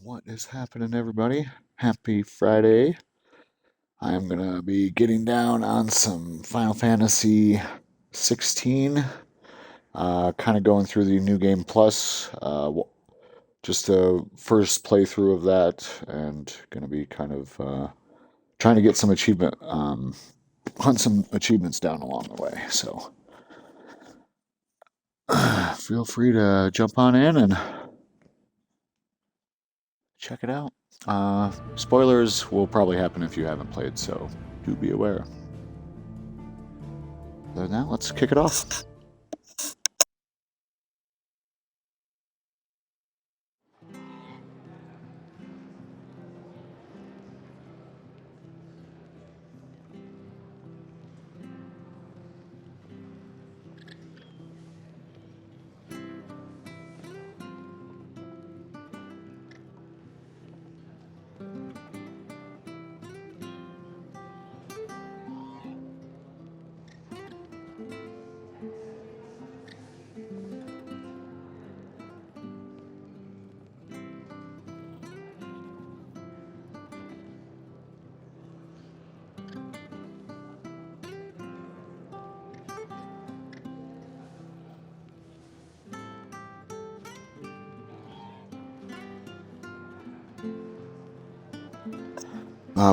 What is happening, everybody? Happy Friday. I'm gonna be getting down on some Final Fantasy 16, kind of going through the New Game Plus, just a first playthrough of that, and gonna be kind of trying to get some hunt some achievements down along the way. So feel free to jump on in and check it out. Spoilers will probably happen if you haven't played, so do be aware. Other than that, let's kick it off.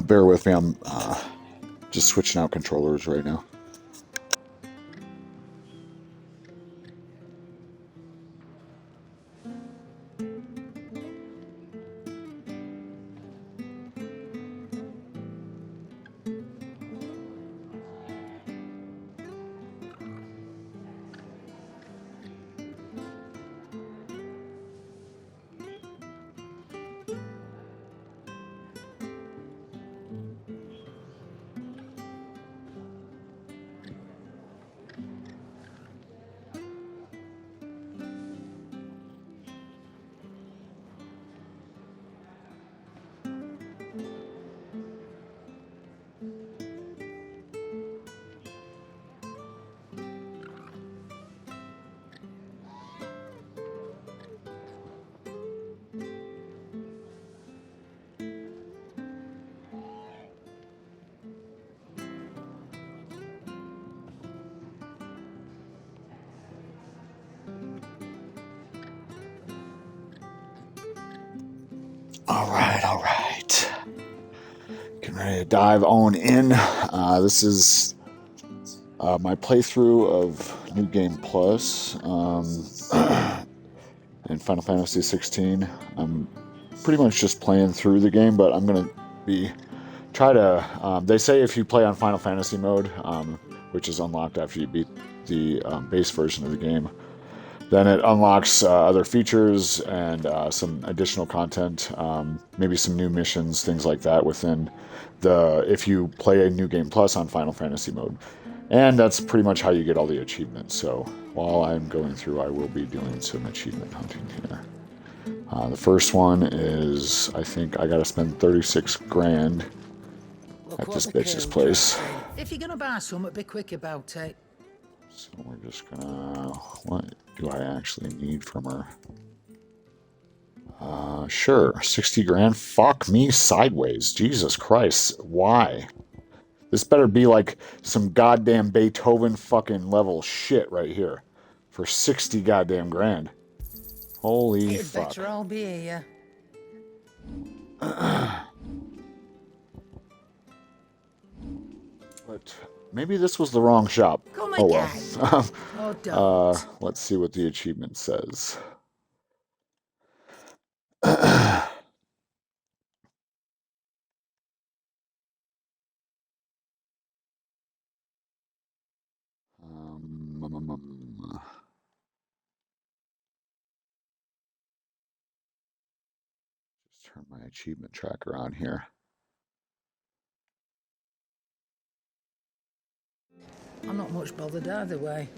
Bear with me, I'm just switching out controllers right now. All right. Getting ready to dive on in. This is my playthrough of New Game Plus in Final Fantasy 16. I'm pretty much just playing through the game, but I'm gonna be they say if you play on Final Fantasy mode, which is unlocked after you beat the base version of the game, then it unlocks other features and some additional content, maybe some new missions, things like that within if you play a New Game Plus on Final Fantasy mode. And that's pretty much how you get all the achievements. So while I'm going through, I will be doing some achievement hunting here. The first one is, I think I gotta spend 36 grand at this bitch's place. If you're gonna buy some, be quick about it. So we're just gonna... What do I actually need from her? Sure, 60 grand? Fuck me sideways. Jesus Christ, why? This better be like some goddamn Beethoven fucking level shit right here. For 60 goddamn grand. Holy fuck. Better I'll be here. But maybe this was the wrong shop. Come Oh again. well. Oh, don't. Let's see what the achievement says. Just turn my achievement tracker on here. I'm not much bothered either way.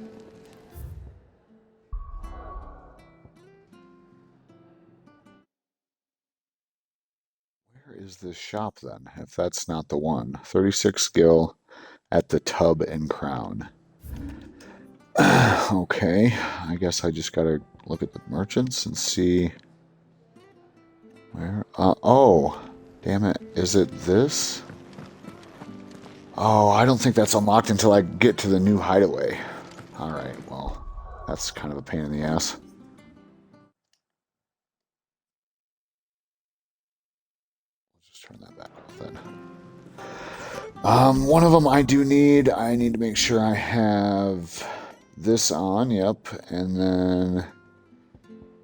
Where is this shop then, if that's not the one? 36 skill at the Tub and Crown. Okay, I guess I just gotta look at the merchants and see. Where? Oh, damn it. Is it this? Oh, I don't think that's unlocked until I get to the new hideaway. Alright, well, that's kind of a pain in the ass. Let's just turn that back off then. One of them I need to make sure I have this on, yep, and then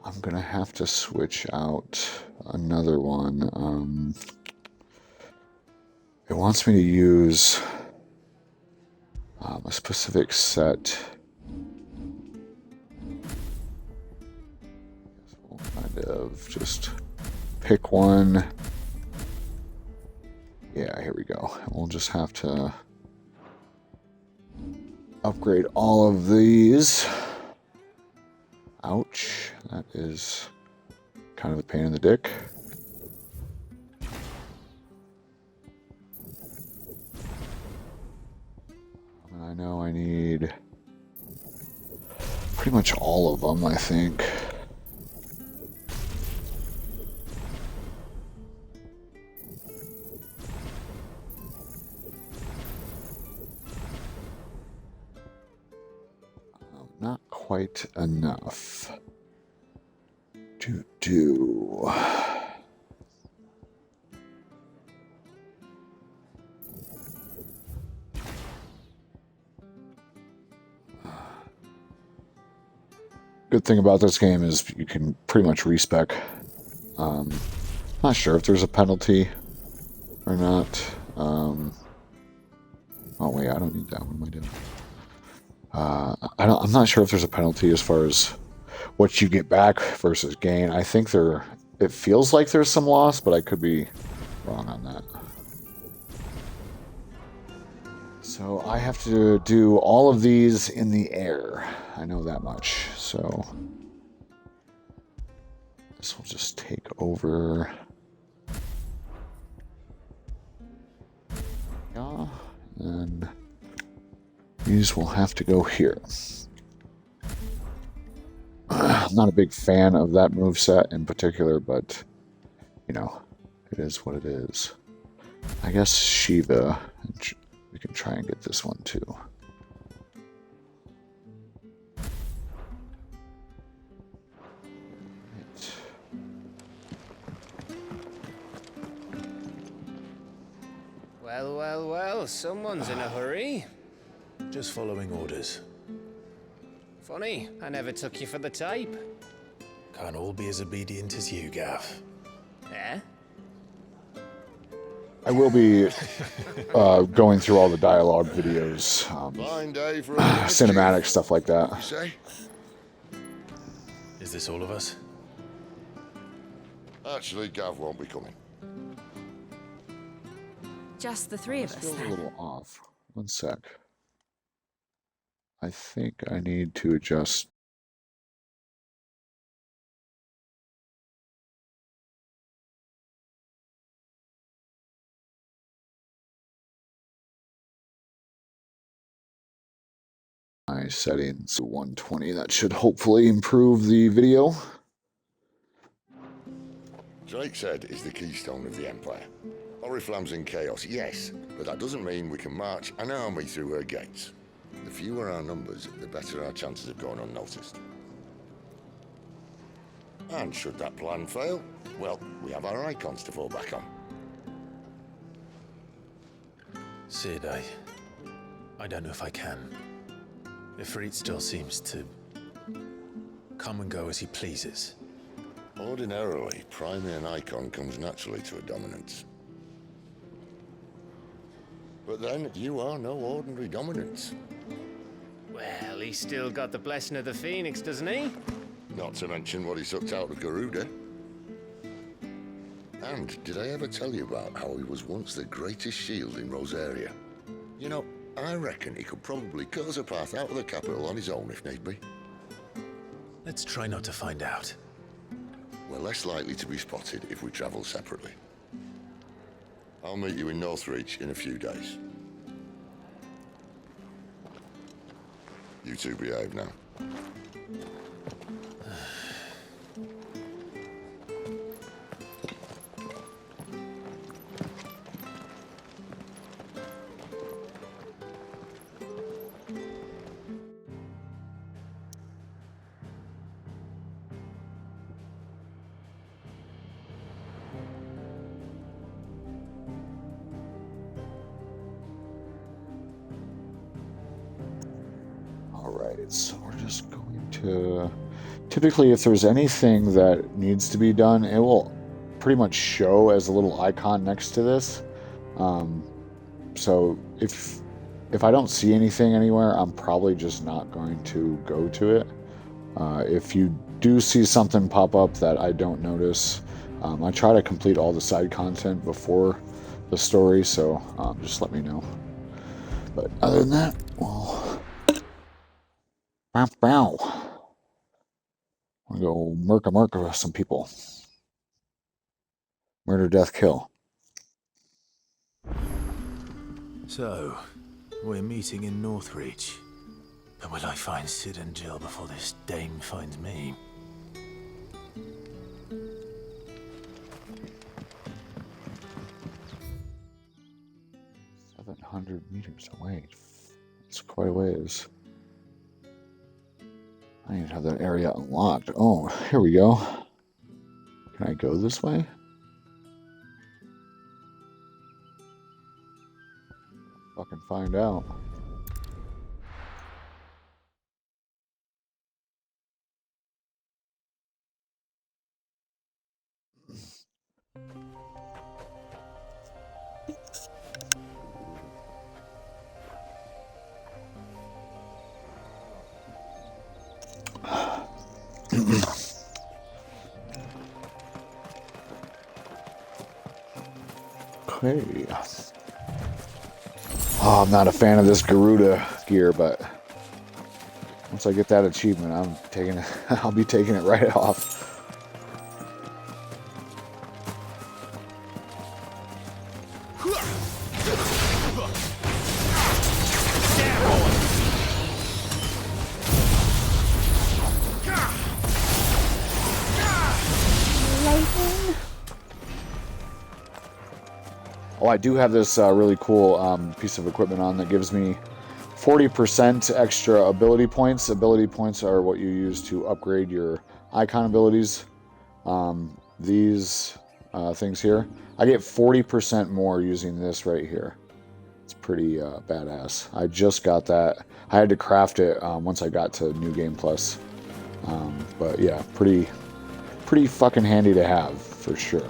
I'm gonna have to switch out another one. It wants me to use a specific set. We'll kind of just pick one. Yeah, here we go. We'll just have to upgrade all of these. Ouch. That is kind of a pain in the dick. And I know I need pretty much all of them, I think. Not quite enough to do. Good thing about this game is you can pretty much respec. Not sure if there's a penalty or not. Oh wait, I don't need that. What am I doing? I'm not sure if there's a penalty as far as what you get back versus gain. I think it feels like there's some loss, but I could be wrong on that. So I have to do all of these in the air. I know that much. So this will just take over. Yeah, and these will have to go here. I'm not a big fan of that moveset in particular, but, you know, it is what it is. I guess Shiva, we can try and get this one too. Right. Well, well, well, someone's in a hurry. Just following orders. Funny, I never took you for the type. Can't all be as obedient as you, Gav. Eh? I will be going through all the dialogue videos, Fine day for a cinematic stuff like that. you say? Is this all of us? Actually, Gav won't be coming. Just the three of us, Feels a then. little off. One sec. I think I need to adjust. My settings to 120. That should hopefully improve the video. Drakeshead is the keystone of the Empire. Oriflamme's in chaos, yes, but that doesn't mean we can march an army through her gates. The fewer our numbers, the better our chances of going unnoticed. And should that plan fail, well, we have our icons to fall back on. Sid, I don't know if I can. Ifrit still seems to come and go as he pleases. Ordinarily, priming an icon comes naturally to a dominance. But then, you are no ordinary dominance. Well, he's still got the blessing of the Phoenix, doesn't he? Not to mention what he sucked out of Garuda. And did I ever tell you about how he was once the greatest shield in Rosaria? You know, I reckon he could probably cut us a path out of the capital on his own if need be. Let's try not to find out. We're less likely to be spotted if we travel separately. I'll meet you in Northreach in a few days. You two behave now. Alright, so we're just going to... Typically, if there's anything that needs to be done, it will pretty much show as a little icon next to this. So if I don't see anything anywhere, I'm probably just not going to go to it. If you do see something pop up that I don't notice, I try to complete all the side content before the story, so just let me know. But other than that, well, bow. I'm gonna go murka with some people. Murder, death, kill. So, we're meeting in Northreach. But will I find Sid and Jill before this dame finds me? 700 meters away. It's quite a ways. I need to have that area unlocked. Oh, here we go. Can I go this way? Fucking find out. Okay. Oh, I'm not a fan of this Garuda gear, but once I get that achievement, I'm taking it. I'll be taking it right off. Oh, I do have this really cool piece of equipment on that gives me 40% extra ability points. Ability points are what you use to upgrade your icon abilities. These things here, I get 40% more using this right here. It's pretty badass. I just got that. I had to craft it once I got to New Game Plus. But yeah, pretty fucking handy to have for sure.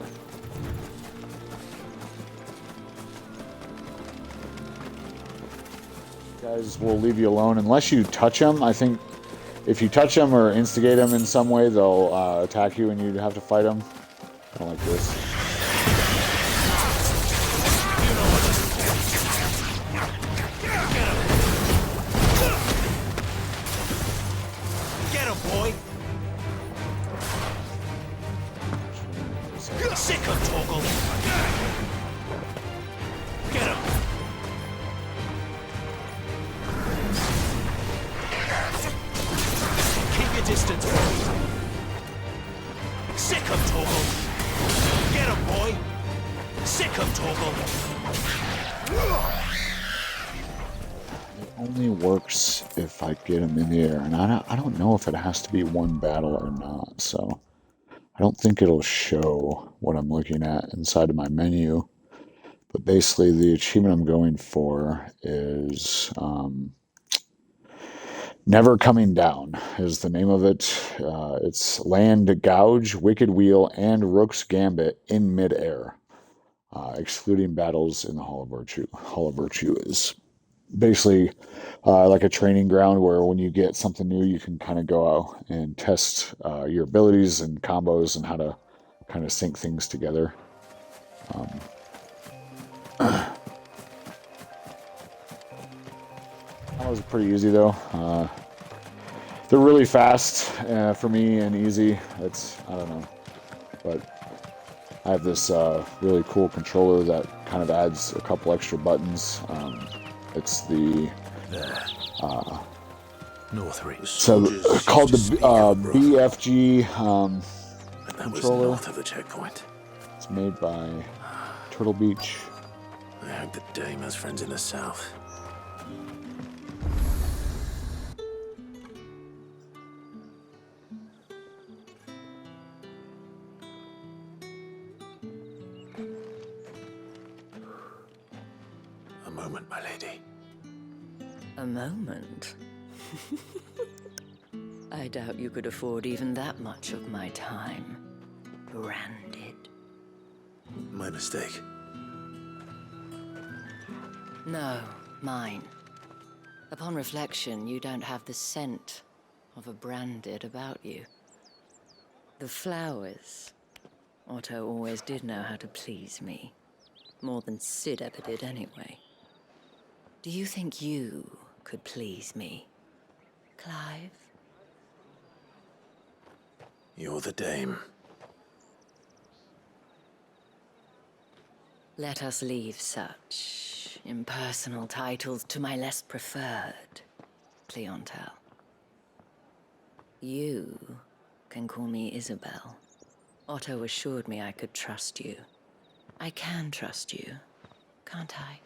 Guys will leave you alone unless you touch them. I think if you touch them or instigate them in some way, they'll attack you and you have to fight them. Kind of like this. Get him, boy! Sick of Torgal! Get him! Distance, boy. Sick of Torgal. Get him, boy. Sick of Torgal. It only works if I get him in the air, and I don't know if it has to be one battle or not. So I don't think it'll show what I'm looking at inside of my menu. But basically, the achievement I'm going for is Never Coming Down is the name of it. It's Land Gouge, Wicked Wheel, and Rook's Gambit in midair, excluding battles in the Hall of Virtue. Hall of Virtue is basically like a training ground where when you get something new, you can kind of go out and test your abilities and combos and how to kind of sync things together. That was pretty easy though. They're really fast for me and easy. It's, I don't know, but I have this really cool controller that kind of adds a couple extra buttons. It's the Northreach. so called the BFG That was controller. north of the checkpoint. It's made by Turtle Beach. I hope the dame has friends in the south. A moment, my lady. A moment. I doubt you could afford even that much of my time. Branded. My mistake. No, mine. Upon reflection, you don't have the scent of a branded about you. The flowers. Otto always did know how to please me. More than Sid ever did anyway. Do you think you could please me, Clive? You're the dame. Let us leave such impersonal titles to my less preferred clientele. You can call me Isabel. Otto assured me I could trust you. I can trust you, can't I?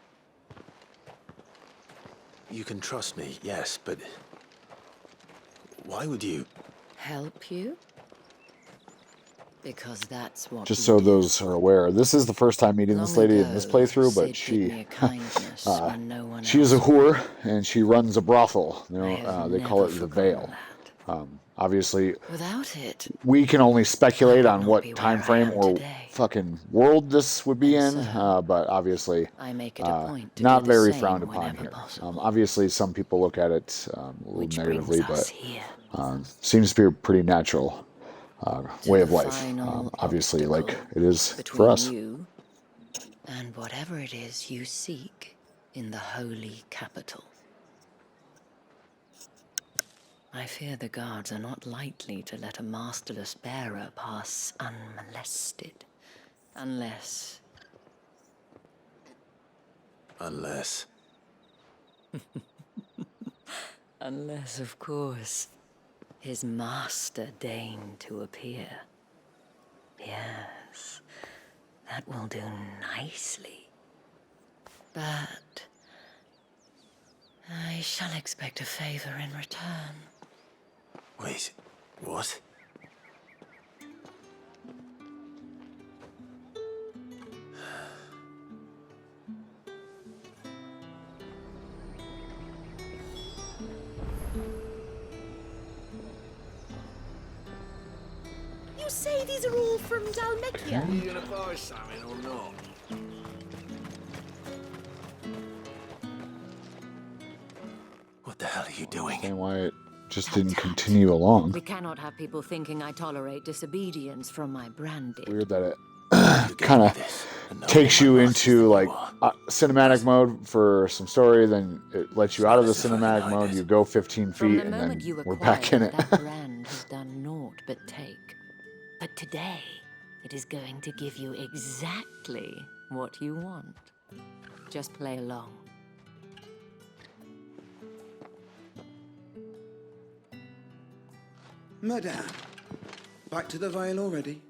You can trust me, yes, but... why would you? Help you? Because that's what Just we so do. those are aware, this is the first time meeting this Long lady in this ago, playthrough, but Sid did me a kindness when no one she is a else whore and she runs a brothel. You I know, have they call it never the forgotten Veil. that. Obviously, Without it, we can only speculate I on would what not be time where I frame am or today. fucking world this would be And in, so, but obviously I make it a point to not do the very same frowned upon whenever here. possible. Obviously, some people look at it a little Which negatively, brings us but here. seems to be a pretty natural To way the of life. final Obviously, like obstacle it is between for us. you and whatever it is you seek in the holy capital. I fear the guards are not likely to let a masterless bearer pass unmolested. Unless... Unless... Unless, of course, his master deigned to appear. Yes, that will do nicely. But... I shall expect a favor in return. Wait, what? You say these are all from Dalmekia? You gonna buy something or not? What the hell are you doing? And why it just didn't continue along. We cannot have people thinking I tolerate disobedience from my branded. Weird that it You gave kind me of this, and now takes you're you my into master like law. cinematic mode for some story, then it lets you out of the As if I can cinematic hide mode. it. You go 15 From feet, the and moment then you we're acquired back in it. that brand has done naught but take. But today, it is going to give you exactly what you want. Just play along. Madame, back to the Vale already?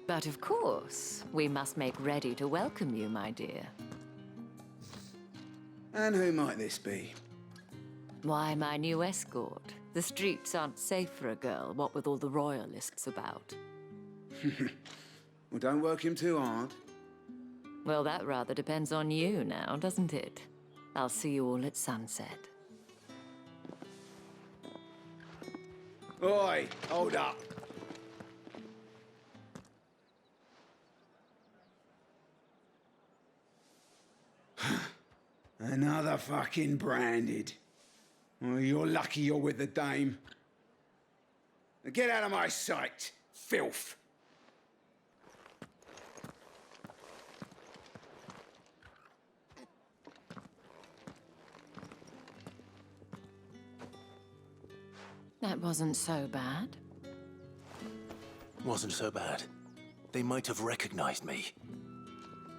But of course, we must make ready to welcome you, my dear. And who might this be? Why, my new escort. The streets aren't safe for a girl, what with all the royalists about. Well, don't work him too hard. Well, that rather depends on you now, doesn't it? I'll see you all at sunset. Oi, hold up. Another fucking branded. Well, you're lucky you're with the dame. Now get out of my sight, filth. That wasn't so bad. Wasn't so bad. They might have recognized me.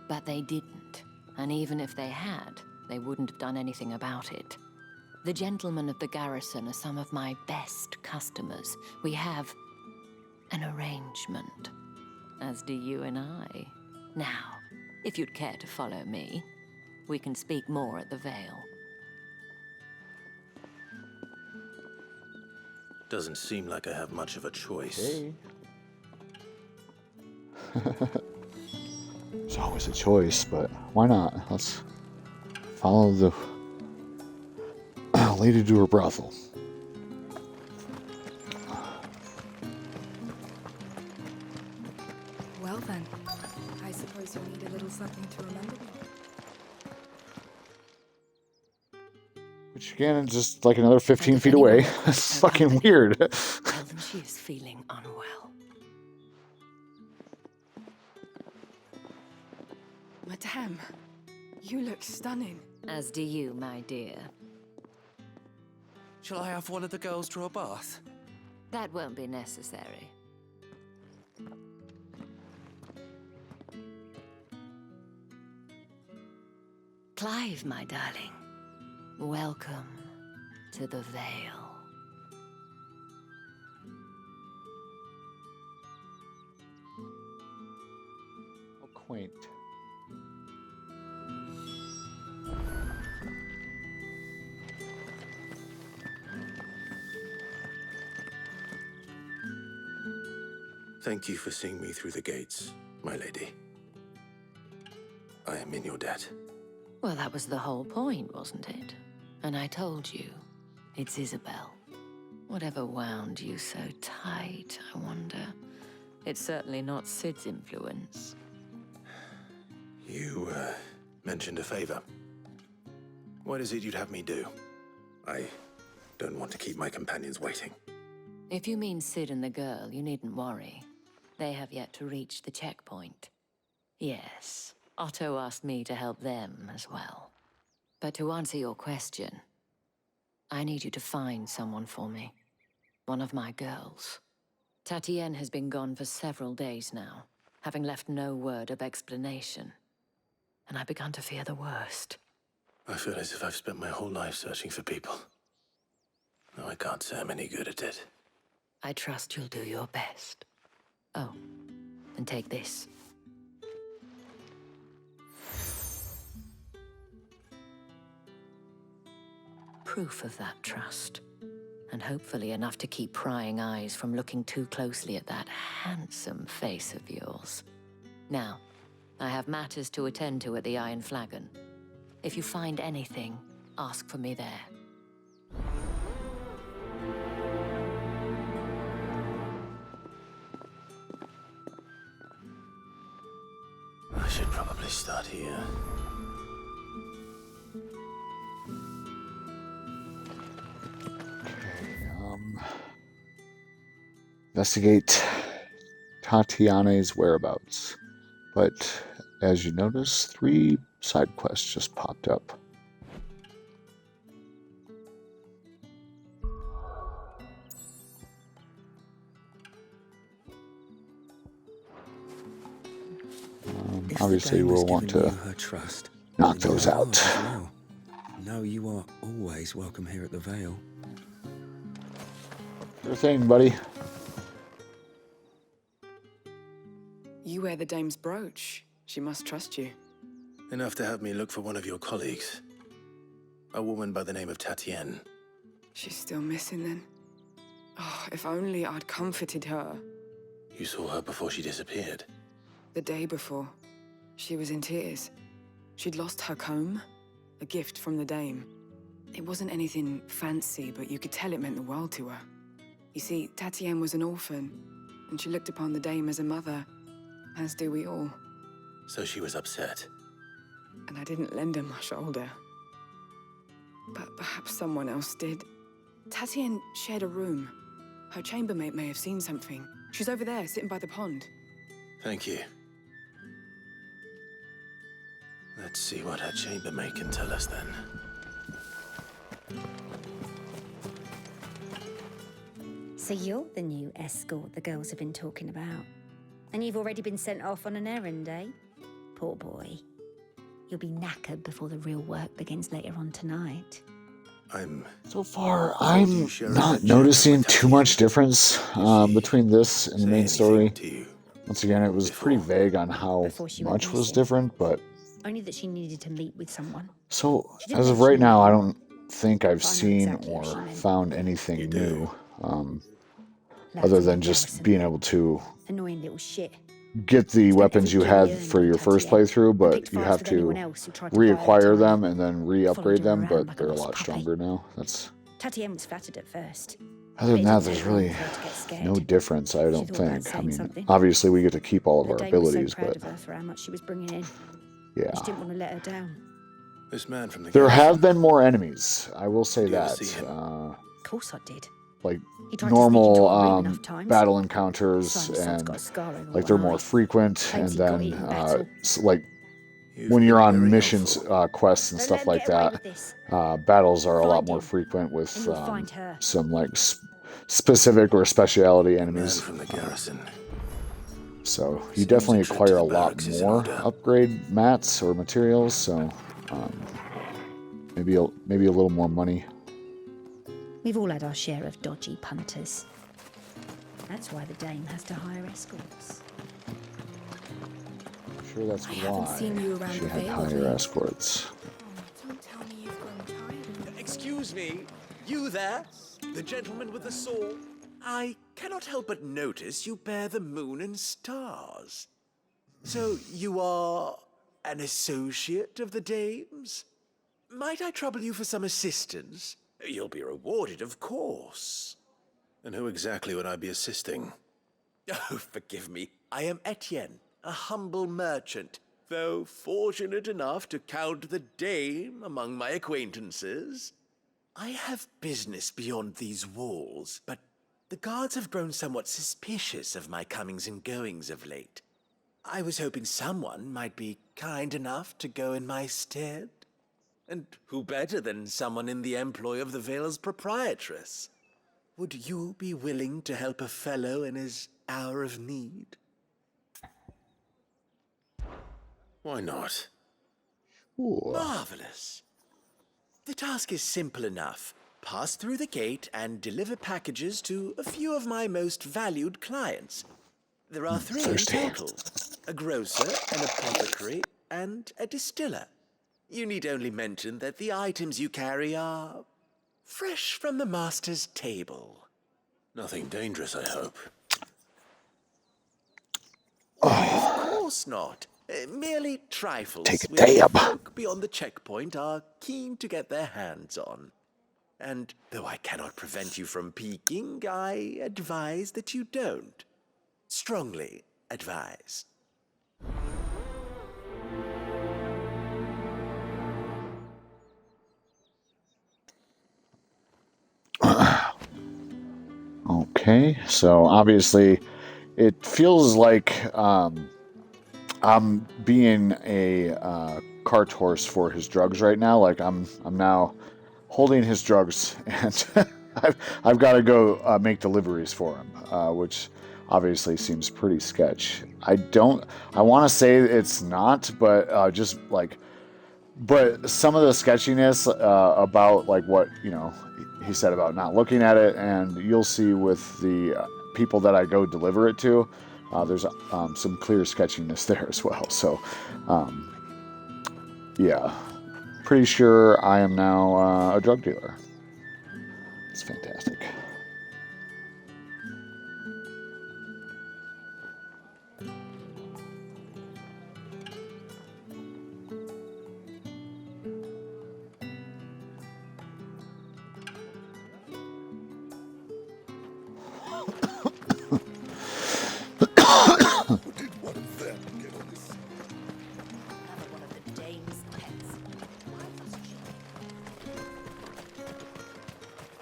But they didn't. And even if they had, they wouldn't have done anything about it. The gentlemen of the garrison are some of my best customers. We have an arrangement, as do you and I. Now, if you'd care to follow me, we can speak more at the Vale. Doesn't seem like I have much of a choice. Hey. There's always a choice, but why not? Let's follow the lady to her brothel. Well then, I suppose you'll need a little something to remember me. Which again is just like another 15 feet away. It's fucking weird. Tell them she is feeling unwell. Madame, you look stunning. As do you, my dear. Shall I have one of the girls draw a bath? That won't be necessary. Clive, my darling. Welcome to the Vale. How quaint. Thank you for seeing me through the gates, my lady. I am in your debt. Well, that was the whole point, wasn't it? And I told you, it's Isabel. Whatever wound you so tight, I wonder. It's certainly not Sid's influence. You, mentioned a favor. What is it you'd have me do? I don't want to keep my companions waiting. If you mean Sid and the girl, you needn't worry. They have yet to reach the checkpoint. Yes, Otto asked me to help them as well. But to answer your question, I need you to find someone for me. One of my girls. Tatienne has been gone for several days now, having left no word of explanation. And I began to fear the worst. I feel as if I've spent my whole life searching for people. No, I can't say I'm any good at it. I trust you'll do your best. Oh, and take this. Proof of that trust. And hopefully enough to keep prying eyes from looking too closely at that handsome face of yours. Now, I have matters to attend to at the Iron Flagon. If you find anything, ask for me there. I should probably start here. Investigate Tatiane's whereabouts. But as you notice, 3 side quests just popped up. Obviously, we'll want to knock those out. No, you are always welcome here at the Vale. Sure thing, buddy. You wear the dame's brooch. She must trust you. Enough to have me look for one of your colleagues. A woman by the name of Tatienne. She's still missing then. Oh, if only I'd comforted her. You saw her before she disappeared. The day before, she was in tears. She'd lost her comb, a gift from the dame. It wasn't anything fancy, but you could tell it meant the world to her. You see, Tatienne was an orphan, and she looked upon the dame as a mother, as do we all. So she was upset. And I didn't lend her my shoulder. But perhaps someone else did. Tatienne shared a room. Her chambermaid may have seen something. She's over there, sitting by the pond. Thank you. Let's see what her chambermaid can tell us then. So you're the new escort the girls have been talking about. And you've already been sent off on an errand, eh? Poor boy. You'll be knackered before the real work begins later on tonight. So far, I'm not noticing too much difference between this and the main story. Once again, it was pretty vague on how much was different, but... Only that she needed to meet with someone. So, as of right now, I don't think I've seen or found anything new. Other than just being able to Annoying little shit. get the weapons you had for your first playthrough, but you have to reacquire them and then re-upgrade them, but they're a lot stronger now. That's... Tatien was flattered at first. Other than that, there's really no difference, I don't think. I mean, obviously we get to keep all of our abilities, but of her for how much she was bringing in. yeah. She didn't want to let her down. This man from the There have been more enemies, I will say You ever that. see him? Of course I did. Like He tried to sneak into normal our room enough times. battle encounters, Simon's son's and got a scar over like they're one more eye. frequent, and Claims he got then eaten battle. like You've when been you're on very missions, helpful. quests and Don't stuff let him like get away that, with this. battles are a lot Find more him, frequent with and we'll find her. some like specific or speciality Man enemies. from the garrison. So you Seems definitely a trip acquire to a the lot barracks is in more order. upgrade mats or materials. So maybe a little more money. We've all had our share of dodgy punters. That's why the Dame has to hire escorts. I'm sure that's I haven't why seen you around she the had Vale higher lately. escorts. Don't tell me you've grown tired. Excuse me, you there? The gentleman with the sword? I cannot help but notice you bear the moon and stars. So you are an associate of the Dame's? Might I trouble you for some assistance? You'll be rewarded, of course. And who exactly would I be assisting? Oh, forgive me. I am Etienne, a humble merchant, though fortunate enough to count the Dame among my acquaintances. I have business beyond these walls, but the guards have grown somewhat suspicious of my comings and goings of late. I was hoping someone might be kind enough to go in my stead. And who better than someone in the employ of the Vale's proprietress? Would you be willing to help a fellow in his hour of need? Why not? Marvelous. The task is simple enough. Pass through the gate and deliver packages to a few of my most valued clients. There are 3 in total: a grocer, an apothecary, and a distiller. You need only mention that the items you carry are fresh from the master's table. Nothing dangerous, I hope. Of course not. Merely trifles Take a which dab. folk beyond the checkpoint are keen to get their hands on. And though I cannot prevent you from peeking, I advise that you don't. Strongly advise. Okay, so obviously it feels like I'm being a cart horse for his drugs right now. Like I'm now holding his drugs, and I've got to go make deliveries for him, which obviously seems pretty sketch. I want to say it's not, but but some of the sketchiness about like what he said about not looking at it, and you'll see with the people that I go deliver it to, there's some clear sketchiness there as well. So yeah, pretty sure I am now a drug dealer. It's fantastic.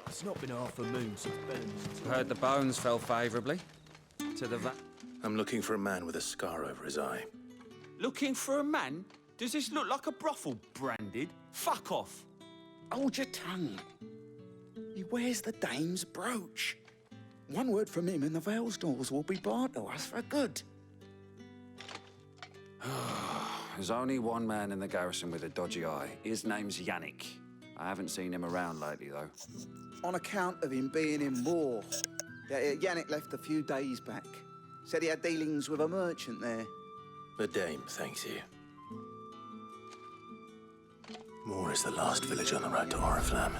It's not been half a moon since Ben's. Heard the bones fell favourably to the I'm looking for a man with a scar over his eye. Looking for a man? Does this look like a brothel, Branded? Fuck off. Hold your tongue. He wears the Dame's brooch. One word from him and the Vale's doors will be barred to us for good. There's only one man in the garrison with a dodgy eye. His name's Yannick. I haven't seen him around lately, though. On account of him being in war. Yannick left a few days back. Said he had dealings with a merchant there. The Dame thanks you. Moor is the last village on the road to Oriflamme.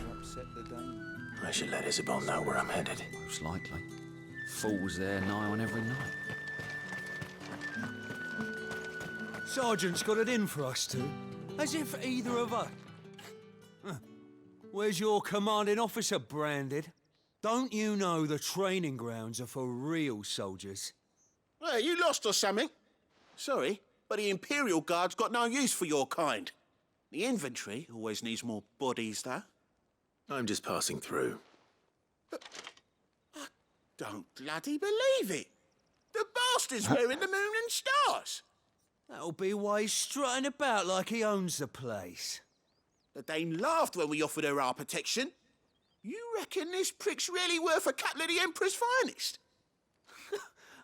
I should let Isabel know where I'm headed. Most likely. Falls there nigh on every night. Sergeant's got it in for us two. As if either of us... Huh. Where's your commanding officer, Branded? Don't you know the training grounds are for real soldiers? Hey, you lost or something? Sorry, but the Imperial Guard's got no use for your kind. The infantry always needs more bodies, though. I'm just passing through. I don't bloody believe it. The bastard's wearing the moon and stars. That'll be why he's strutting about like he owns the place. The Dane laughed when we offered her our protection. You reckon this prick's really worth a couple of the Emperor's finest?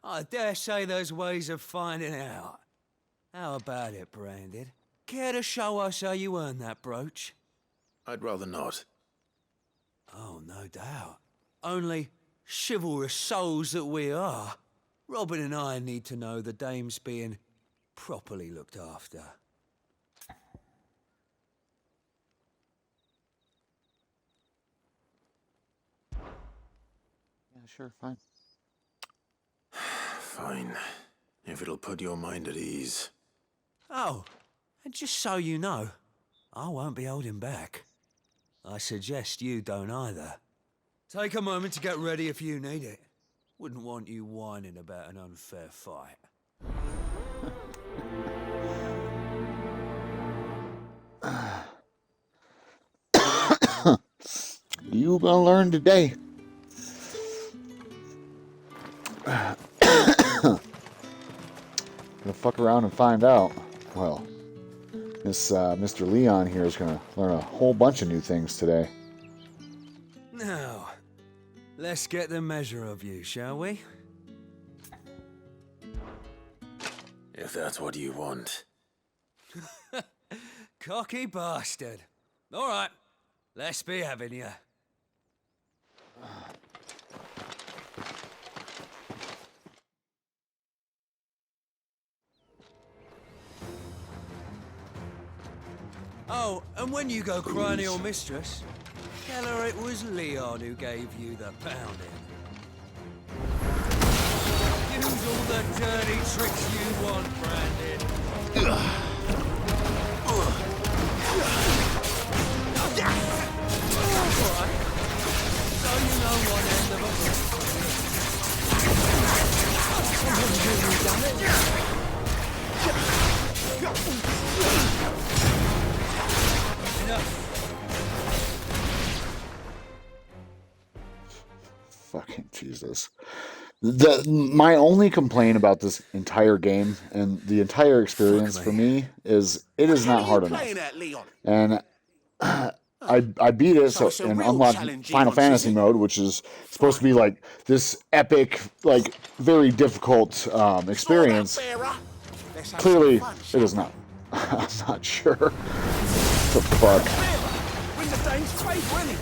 I dare say there's ways of finding out. How about it, Branded? Care to show us how you earned that brooch? I'd rather not. Oh, no doubt. Only chivalrous souls that we are, Robin and I need to know the dame's being properly looked after. Yeah, sure, fine. Fine. If it'll put your mind at ease. Oh, and just so you know, I won't be holding back. I suggest you don't either. Take a moment to get ready if you need it. Wouldn't want you whining about an unfair fight. You gonna learn today. Gonna fuck around and find out. Well, this Mr. Leon here is gonna learn a whole bunch of new things today. Now, let's get the measure of you, shall we? If that's what you want. Cocky bastard. All right, let's be having you. Oh, and when you go crying to your mistress, tell her it was Leon who gave you the pounding. Use all the dirty tricks you want, Brandon. Alright, so you know one end of Fucking Jesus. My only complaint about this entire game and the entire experience for me is it is not hard enough. And I beat it in unlocked Final Fantasy mode, which is supposed to be like this epic, like very difficult experience. Clearly, it is not. I'm not sure. What the fuck? Win the Dane's favour anyway.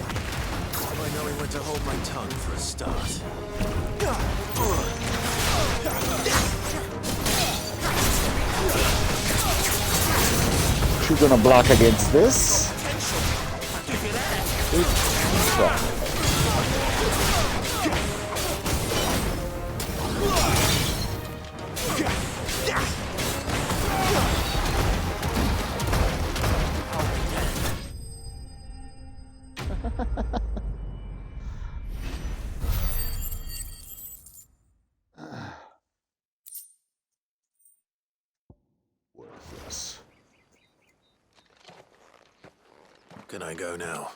I know he went to hold my tongue for a start. You gonna block against this? What is this? Can I go now?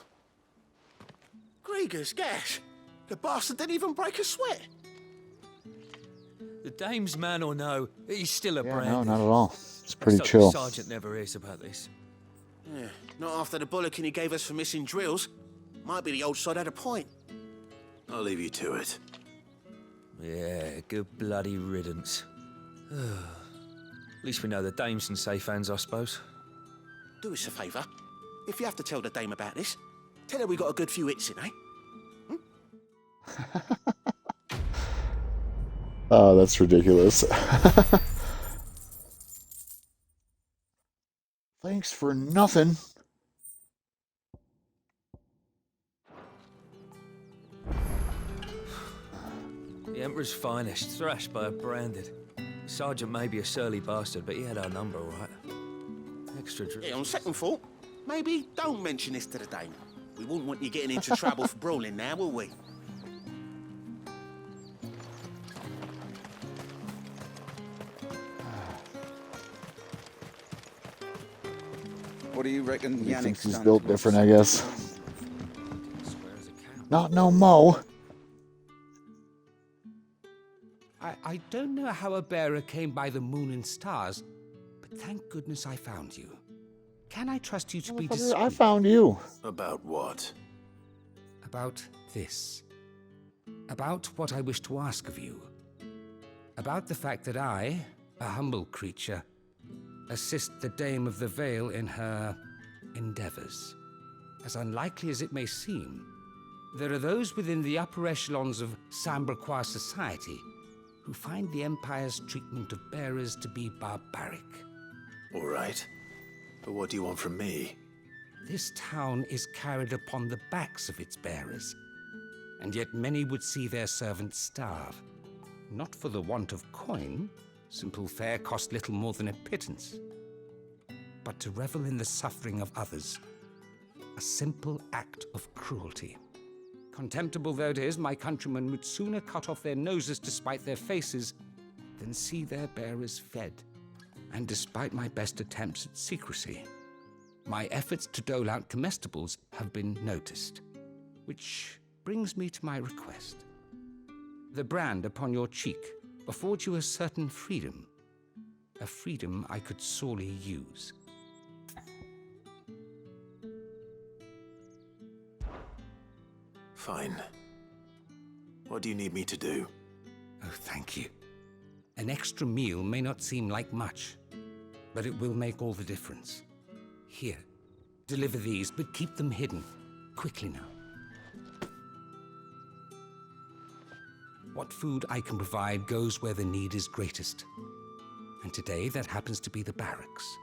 Grieger's gas. The bastard didn't even break a sweat. The dame's man or no, he's still a brand. No, not at all. It's pretty Let's hope chill. the sergeant never hears about this. Yeah, not after the bollocking he gave us for missing drills. Might be the old sod had a point. I'll leave you to it. Yeah, good bloody riddance. At least we know the dame's in safe hands, I suppose. Do us a favour. If you have to tell the dame about this, tell her we got a good few hits in, eh? Oh, that's ridiculous. Thanks for nothing. The Emperor's finest, thrashed by a branded. Sergeant may be a surly bastard, but he had our number, all right. extra Yeah, on second thought, maybe don't mention this to the Dame. We wouldn't want you getting into trouble for brawling now, will we? What do you reckon He Yannick's thinks he's done built to different, I upset guess. Not no Mo. I don't know how a bearer came by the moon and stars, but thank goodness I found you. Can I trust you to be discreet? I found you. About what? About this. About what I wish to ask of you. About the fact that I, a humble creature, assist the Dame of the Vale in her endeavors. As unlikely as it may seem, there are those within the upper echelons of Sambraquois society who find the Empire's treatment of bearers to be barbaric. All right. But what do you want from me? This town is carried upon the backs of its bearers, and yet many would see their servants starve. Not for the want of coin, simple fare cost little more than a pittance, but to revel in the suffering of others, a simple act of cruelty. Contemptible though it is, my countrymen would sooner cut off their noses to spite their faces than see their bearers fed. And despite my best attempts at secrecy, my efforts to dole out comestibles have been noticed. Which brings me to my request. The brand upon your cheek affords you a certain freedom. A freedom I could sorely use. Fine. What do you need me to do? Oh, thank you. An extra meal may not seem like much, but it will make all the difference. Here, deliver these, but keep them hidden. Quickly now. What food I can provide goes where the need is greatest. And today, that happens to be the barracks.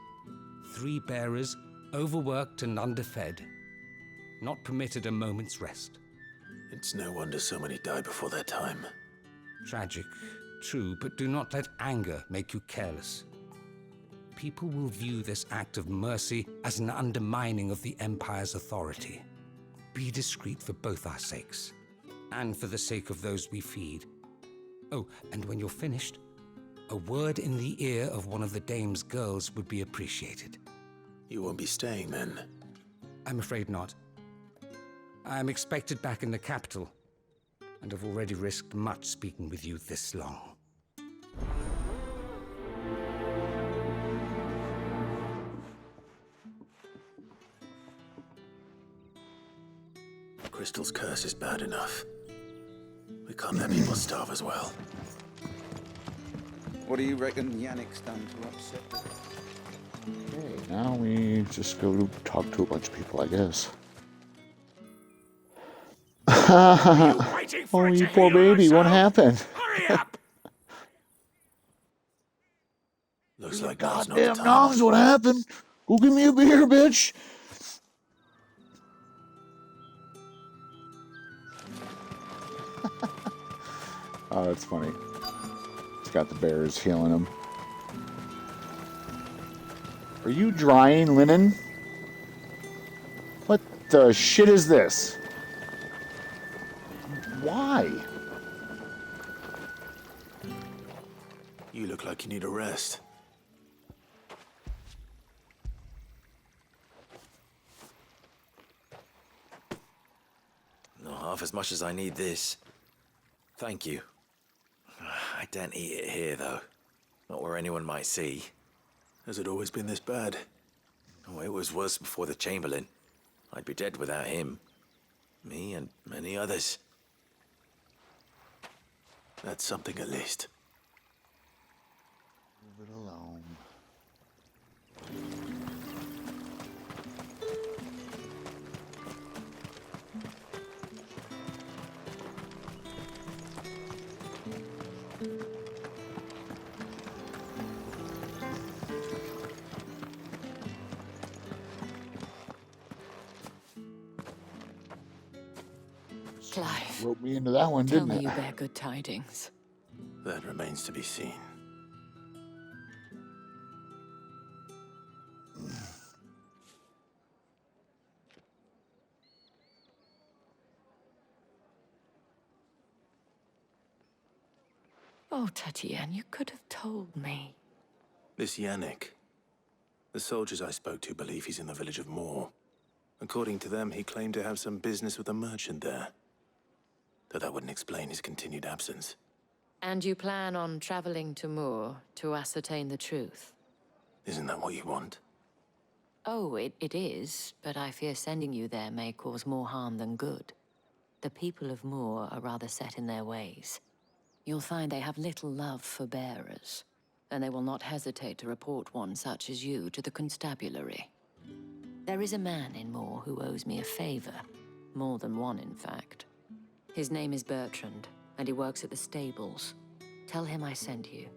3 bearers, overworked and underfed, not permitted a moment's rest. It's no wonder so many die before their time. Tragic, true, but do not let anger make you careless. People will view this act of mercy as an undermining of the Empire's authority. Be discreet for both our sakes, and for the sake of those we feed. Oh, and when you're finished, a word in the ear of one of the Dame's girls would be appreciated. You won't be staying then? I'm afraid not. I'm expected back in the capital, and I've already risked much speaking with you this long. Crystal's curse is bad enough. We can't let people starve as well. What do you reckon Yannick's done to upset them? Okay, now we just go to talk to a bunch of people, I guess. Oh, you poor baby, what happened? Hurry up! Looks like now's not the Goddamn time. noms, what happened? Go give me a beer, bitch. Oh, that's funny. It's got the bears healing him. Are you drying linen? What the shit is this? Why? You look like you need a rest. Not half as much as I need this. Thank you. I don't eat it here, though. Not where anyone might see. Has it always been this bad? Oh, it was worse before the Chamberlain. I'd be dead without him. Me and many others. That's something at least. Leave it alone. Clive, Wrote me into that one, tell didn't me it? you bear good tidings. That remains to be seen. Oh, Tatienne, you could have told me. This Yannick. The soldiers I spoke to believe he's in the village of Moor. According to them, he claimed to have some business with a merchant there. Though that wouldn't explain his continued absence. And you plan on traveling to Moor to ascertain the truth? Isn't that what you want? Oh, it is, but I fear sending you there may cause more harm than good. The people of Moor are rather set in their ways. You'll find they have little love for bearers, and they will not hesitate to report one such as you to the constabulary. There is a man in Moor who owes me a favor. More than one, in fact. His name is Bertrand, and he works at the stables. Tell him I sent you.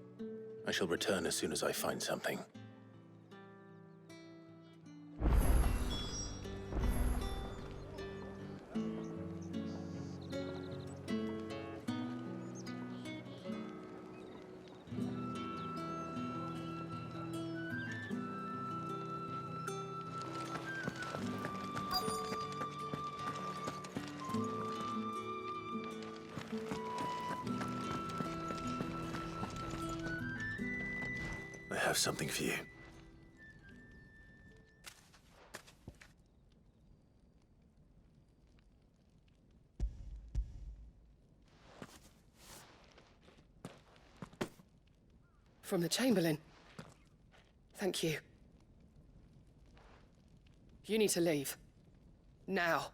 I shall return as soon as I find something. I have something for you. From the Chamberlain. Thank you. You need to leave. Now.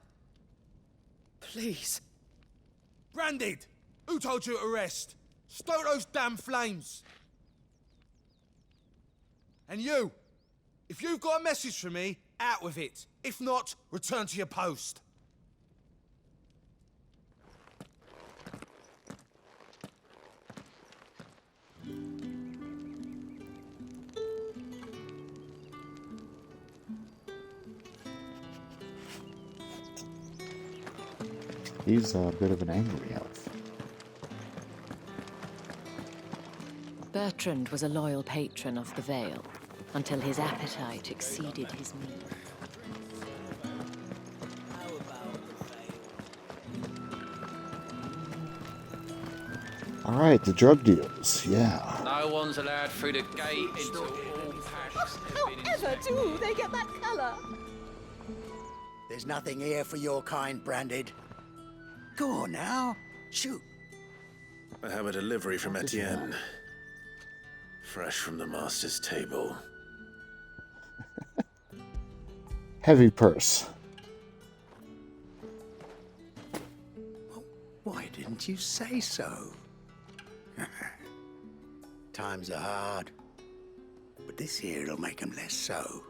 Please. Branded! Who told you to arrest? Stoke those damn flames! And you, if you've got a message for me, out with it. If not, return to your post. He's a bit of an angry elf. Bertrand was a loyal patron of the Vale, until his appetite exceeded his means. All right, the drug deals. Yeah. No one's allowed through the gate until all packs have been However do they get that colour? There's nothing here for your kind, Branded. Go on now. Shoot. I have a delivery from Etienne. Fresh from the master's table. Heavy purse. Why didn't you say so? Times are hard. But this here'll make them less so.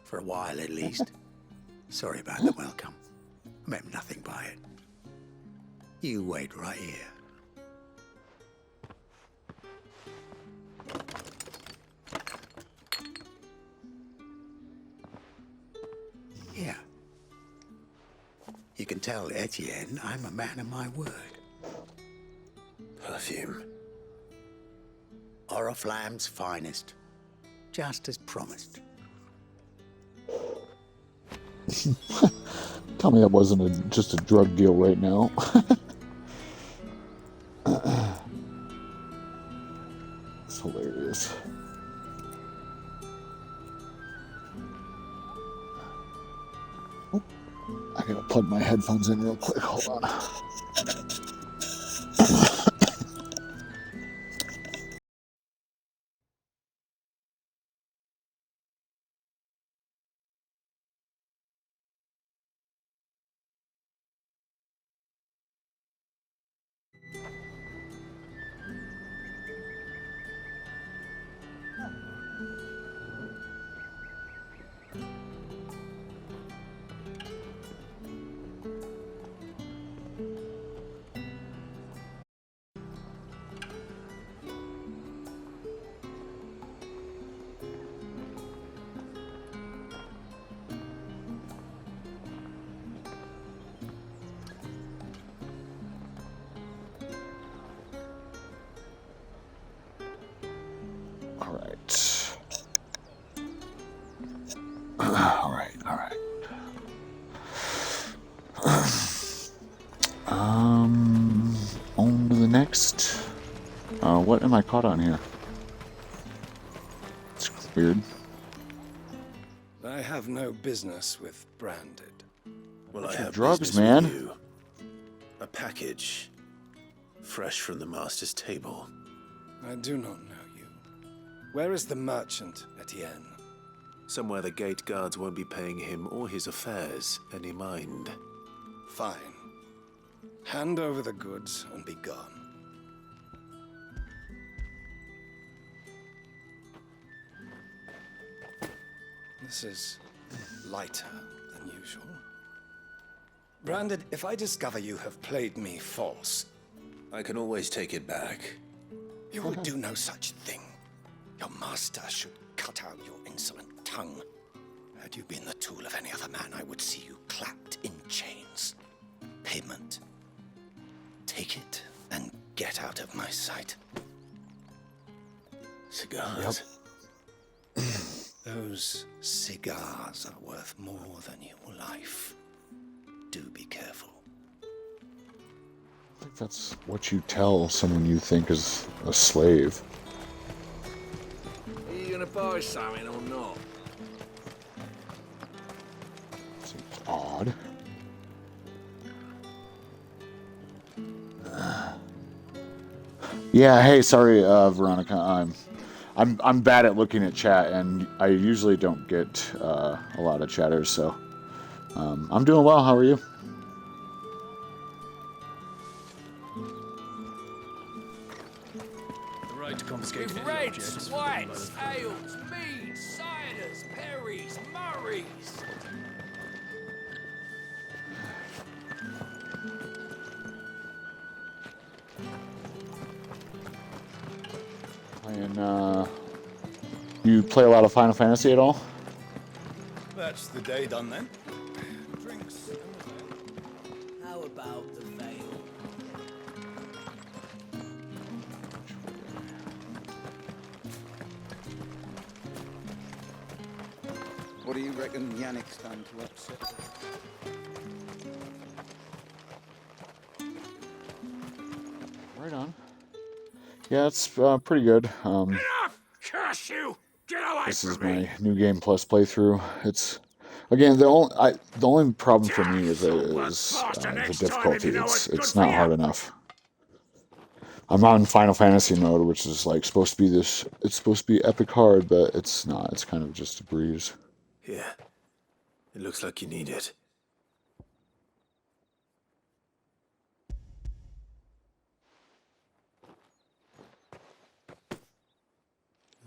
For a while, at least. Sorry about the welcome. I meant nothing by it. You wait right here. Yeah. You can tell Etienne I'm a man of my word. Perfume. Oriflamme's finest. Just as promised. Tell me that wasn't just a drug deal right now. It's hilarious. Oh, I gotta plug my headphones in real quick. Hold on. On to the next. What am I caught on here? It's weird. I have no business with Branded. Well, What's I your have drugs, business man? with you. A package, fresh from the master's table. I do not know you. Where is the merchant, Etienne? Somewhere the gate guards won't be paying him or his affairs any mind. Fine. Hand over the goods and be gone. This is lighter than usual. Branded, if I discover you have played me false... I can always take it back. You will do no such thing. Your master should cut out your insolent tongue. Had you been the tool of any other man, I would see you clapped in chains. Payment. Take it and get out of my sight. Cigars. Yep. Those cigars are worth more than your life. Do be careful. I think that's what you tell someone you think is a slave. Are you gonna buy something or not? Seems odd. Yeah, hey, sorry, Veronica. I'm bad at looking at chat, and I usually don't get a lot of chatters, so I'm doing well. How are you? The right to confiscate With reds, whites, ales, meads, ciders, perries, murrays. And you play a lot of Final Fantasy at all? That's the day done then. Drinks. How about the veil? What do you reckon Yannick's done to upset? Right on. Yeah, it's pretty good. Curse you! Get away This from is me! my new game plus playthrough. It's again the only problem for me is the difficulty. It's not hard enough. I'm on Final Fantasy mode, which is like supposed to be this. It's supposed to be epic hard, but it's not. It's kind of just a breeze. Yeah. It looks like you need it.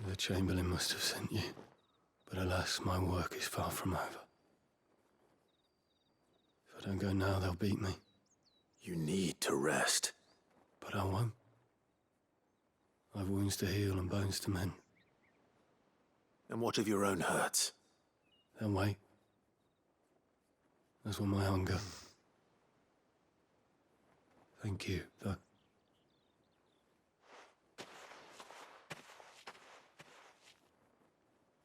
The Chamberlain must have sent you, but alas, my work is far from over. If I don't go now, they'll beat me. You need to rest. But I won't. I've wounds to heal and bones to mend. And what of your own hurts? They'll wait. As will my hunger. Thank you, though.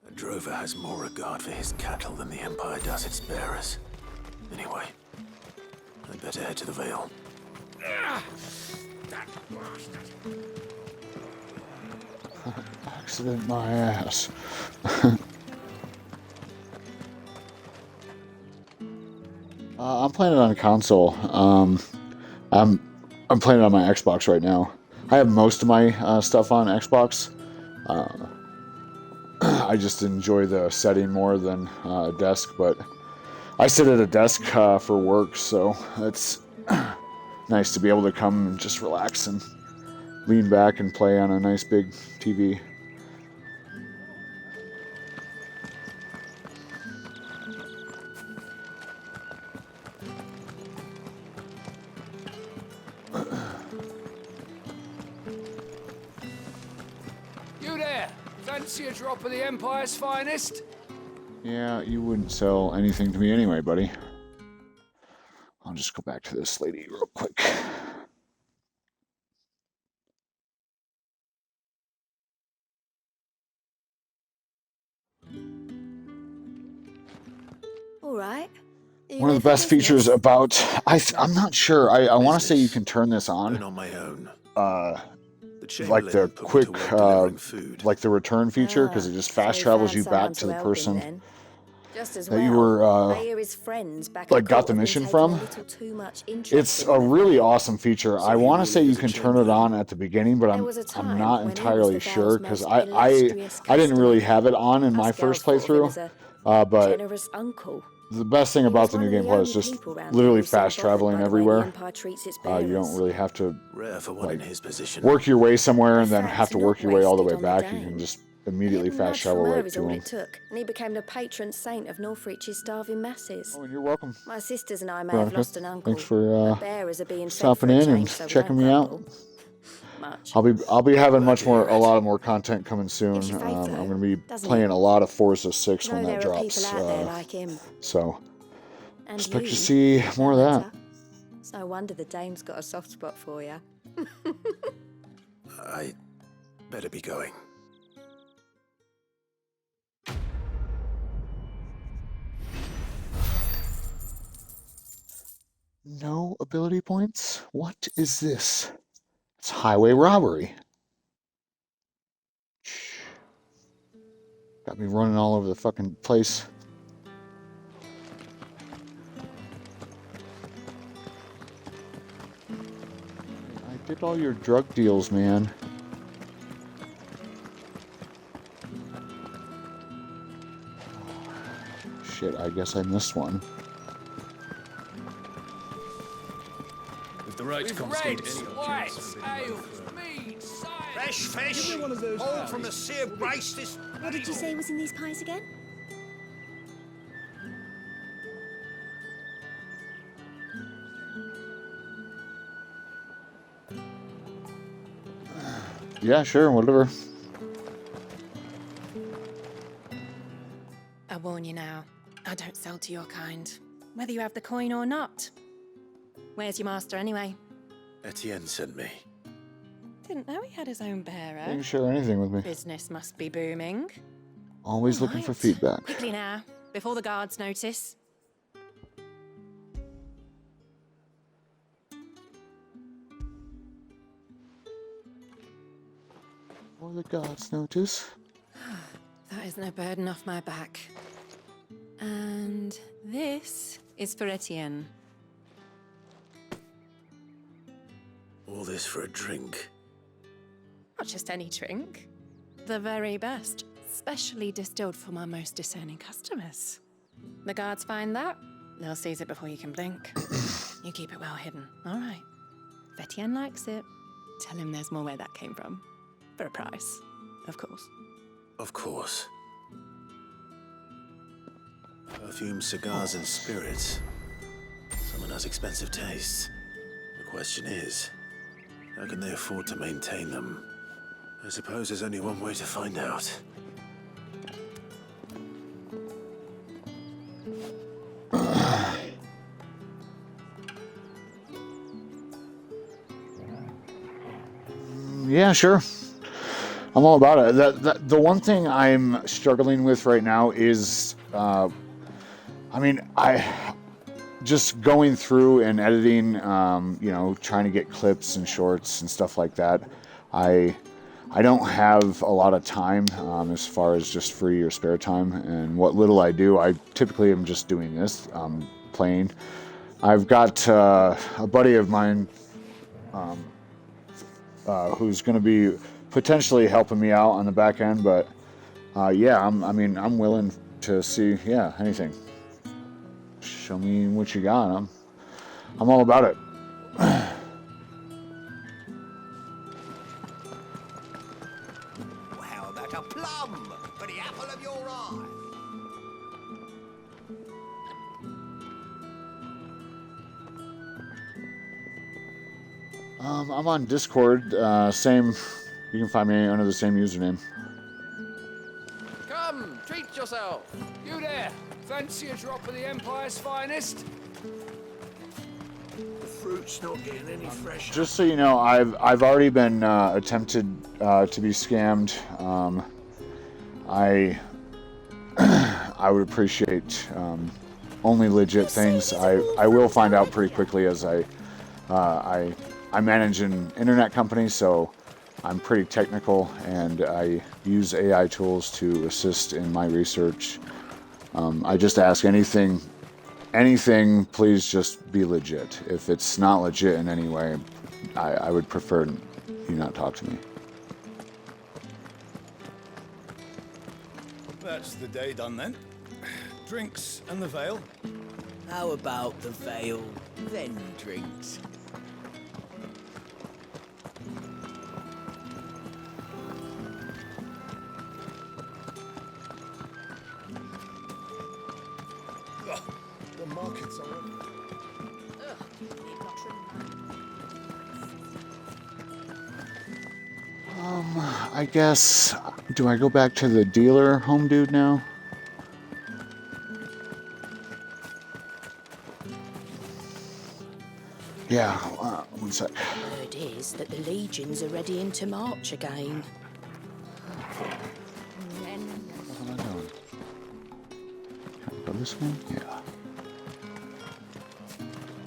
A drover has more regard for his cattle than the Empire does its bearers. Anyway, I'd better head to the Vale. That bastard! Accident my ass. I'm playing it on a console. I'm playing it on my Xbox right now. I have most of my stuff on Xbox. I just enjoy the setting more than a desk, but I sit at a desk for work, so it's nice to be able to come and just relax and lean back and play on a nice big TV. You there! Fancy a drop of the Empire's finest? Yeah, you wouldn't sell anything to me anyway, buddy. I'll just go back to this lady real quick. All right. One of the best features about I'm not sure. I want to say you can turn this on. On my own. like the quick, like the return feature, because it just fast travels you back to the person Just as that you were, I hear his friends back like at got court the have been mission taking from. a little too much interest It's in a the really thing. awesome feature. I want to say you can turn it on at the beginning, but I'm not entirely sure, because I didn't really have it on in my first playthrough. But Generous uncle. the best thing about the new gameplay is just literally fast traveling everywhere. You don't really have to Rare for one in his position. work your way somewhere and then have to work your way all the way back. You can just immediately A fast nudge from travel her right is to all him. it took, and he became the patron saint of Northreach's starving masses. Oh, and you're welcome. My sisters and I may have Veronica, lost an uncle. thanks for but bearers are being fed stopping for a in and change, so we checking don't me out. grumble. Much. I'll be having a lot of more content coming soon. Gives you faith, I'm though, going to be doesn't playing it? a lot of Forza 6 Know when that there are drops. people out there like him. So And expect you, to see more of that. It's no wonder the dame's got a soft spot for you. I better be going. No ability points? What is this? It's highway robbery. Got me running all over the fucking place. I did all your drug deals, man. Shit, I guess I missed one. With the right Reds, whites, ale, mead, cider. Fresh fish, all from the sea of grace this... What did you say was in these pies again? Yeah, sure, whatever. I warn you now, I don't sell to your kind, whether you have the coin or not. Where's your master anyway? Etienne sent me. Didn't know he had his own bearer. You can share anything with me. Business must be booming. Always looking for feedback. Quickly now, before the guards notice. Or the gods notice. That is no burden off my back. And this is for Etienne. All this for a drink. Not just any drink. The very best, specially distilled for my most discerning customers. The guards find that, they'll seize it before you can blink. You keep it well hidden, all right. If Etienne likes it, tell him there's more where that came from. For a price, of course. Of course. Perfume, cigars, and spirits. Someone has expensive tastes. The question is, how can they afford to maintain them? I suppose there's only one way to find out. Yeah, sure. I'm all about it. The one thing I'm struggling with right now is, I just going through and editing, trying to get clips and shorts and stuff like that. I don't have a lot of time as far as just free or spare time, and what little I do, I typically am just doing this, playing. I've got a buddy of mine who's going to be potentially helping me out on the back end, but I'm willing to see anything. Show me what you got. I'm all about it. How about a plum for the apple of your eye? I'm on Discord. Same. You can find me under the same username. Come, treat yourself. You there, fancy a drop of the Empire's finest? The fruit's not getting any fresher. Just so you know, I've already been attempted to be scammed. I would appreciate only legit things. I will find out pretty quickly as I manage an internet company, so I'm pretty technical, and I use AI tools to assist in my research. I just ask anything, please just be legit. If it's not legit in any way, I would prefer you not talk to me. That's the day done then. Drinks and the veil. How about the veil, then drinks? The markets are open. I guess, do I go back to the dealer home dude now? Yeah, one sec. Word is that the legions are ready into march again. What am I doing? Can I go this way? Yeah.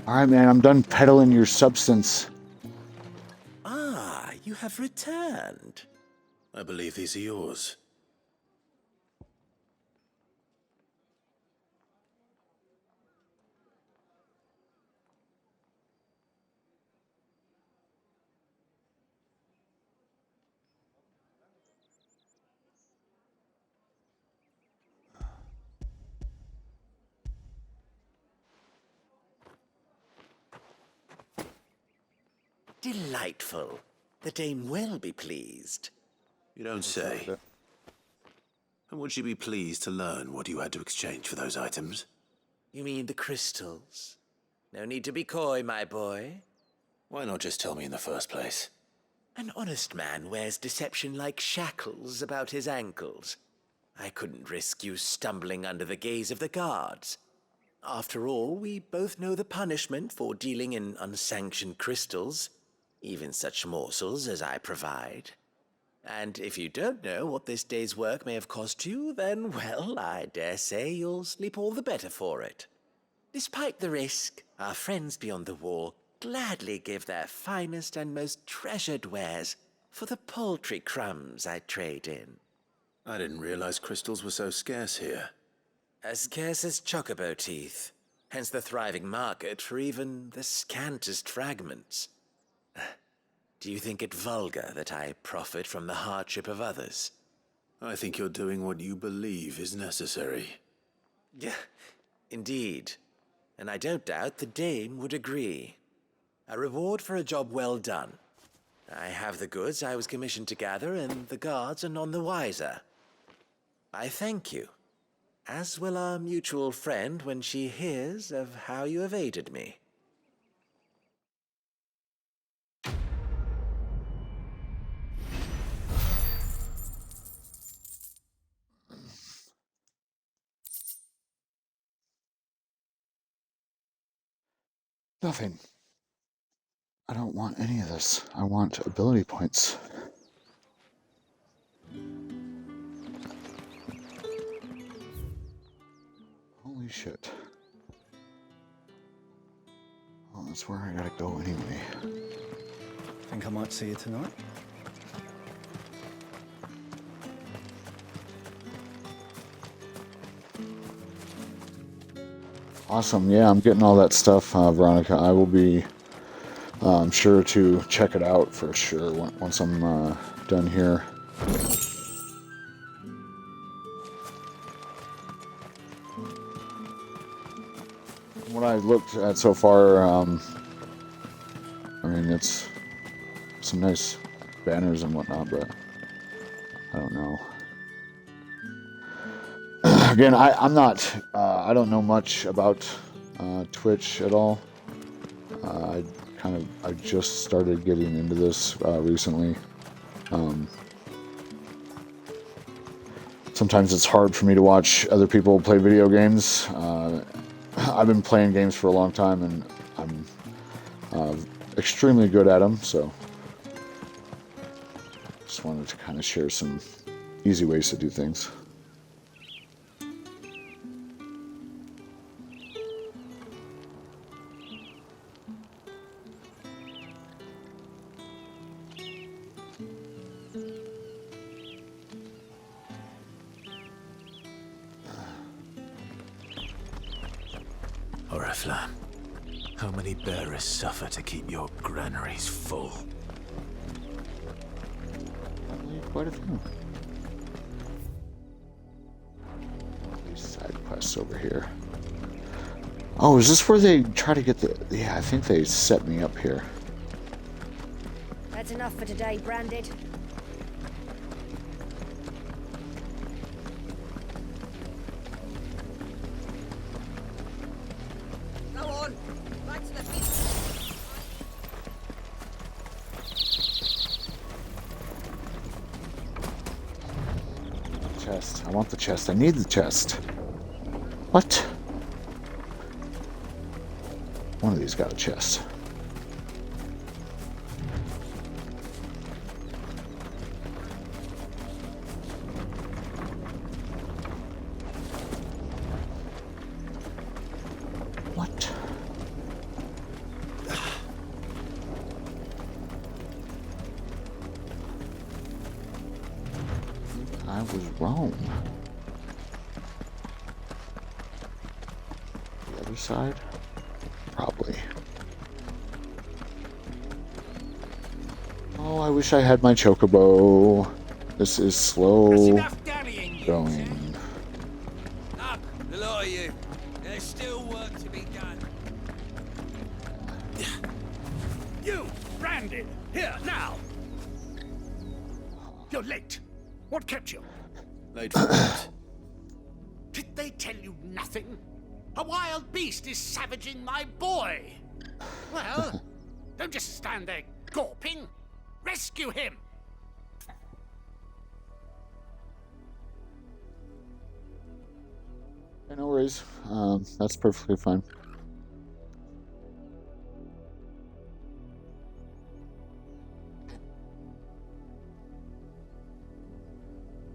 Alright, man, I'm done peddling your substance. Ah, you have returned. I believe these are yours. Delightful. The dame will be pleased. You don't say. And would she be pleased to learn what you had to exchange for those items? You mean the crystals? No need to be coy, my boy. Why not just tell me in the first place? An honest man wears deception like shackles about his ankles. I couldn't risk you stumbling under the gaze of the guards. After all, we both know the punishment for dealing in unsanctioned crystals, even such morsels as I provide. And if you don't know what this day's work may have cost you, then, well, I dare say you'll sleep all the better for it. Despite the risk, our friends beyond the wall gladly give their finest and most treasured wares for the paltry crumbs I trade in. I didn't realize crystals were so scarce here. As scarce as chocobo teeth, hence the thriving market for even the scantest fragments. Do you think it vulgar that I profit from the hardship of others? I think you're doing what you believe is necessary. Yeah, indeed. And I don't doubt the dame would agree. A reward for a job well done. I have the goods I was commissioned to gather, and the guards are none the wiser. I thank you, as will our mutual friend when she hears of how you have aided me. Nothing. I don't want any of this. I want ability points. Holy shit. Well, that's where I gotta go anyway. Think I might see you tonight? Awesome. Yeah, I'm getting all that stuff, Veronica. I will be sure to check it out for sure once I'm done here. What I looked at so far, I mean, it's some nice banners and whatnot, but I don't know. Again, I'm not, I don't know much about Twitch at all. I just started getting into this recently. Sometimes it's hard for me to watch other people play video games. I've been playing games for a long time, and I'm extremely good at them, so just wanted to kind of share some easy ways to do things. Flam. How many bearers suffer to keep your granaries full? Quite a few. These side quests over here. Oh, is this where they try to get the... Yeah, I think they set me up here. That's enough for today, Branded. Go on, right to the feet. Chest. I want the chest. I need the chest. What? One of these got a chest. What? I was wrong. The other side? Probably. Oh, I wish I had my chocobo. This is slow going. Up, the lot of you. There's still work to be done. You, Branded, here, now! You're late. What kept you? Late for what? Did they tell you nothing? A wild beast is savaging my boy. Well, don't just stand there gawping. Rescue him. No worries. That's perfectly fine.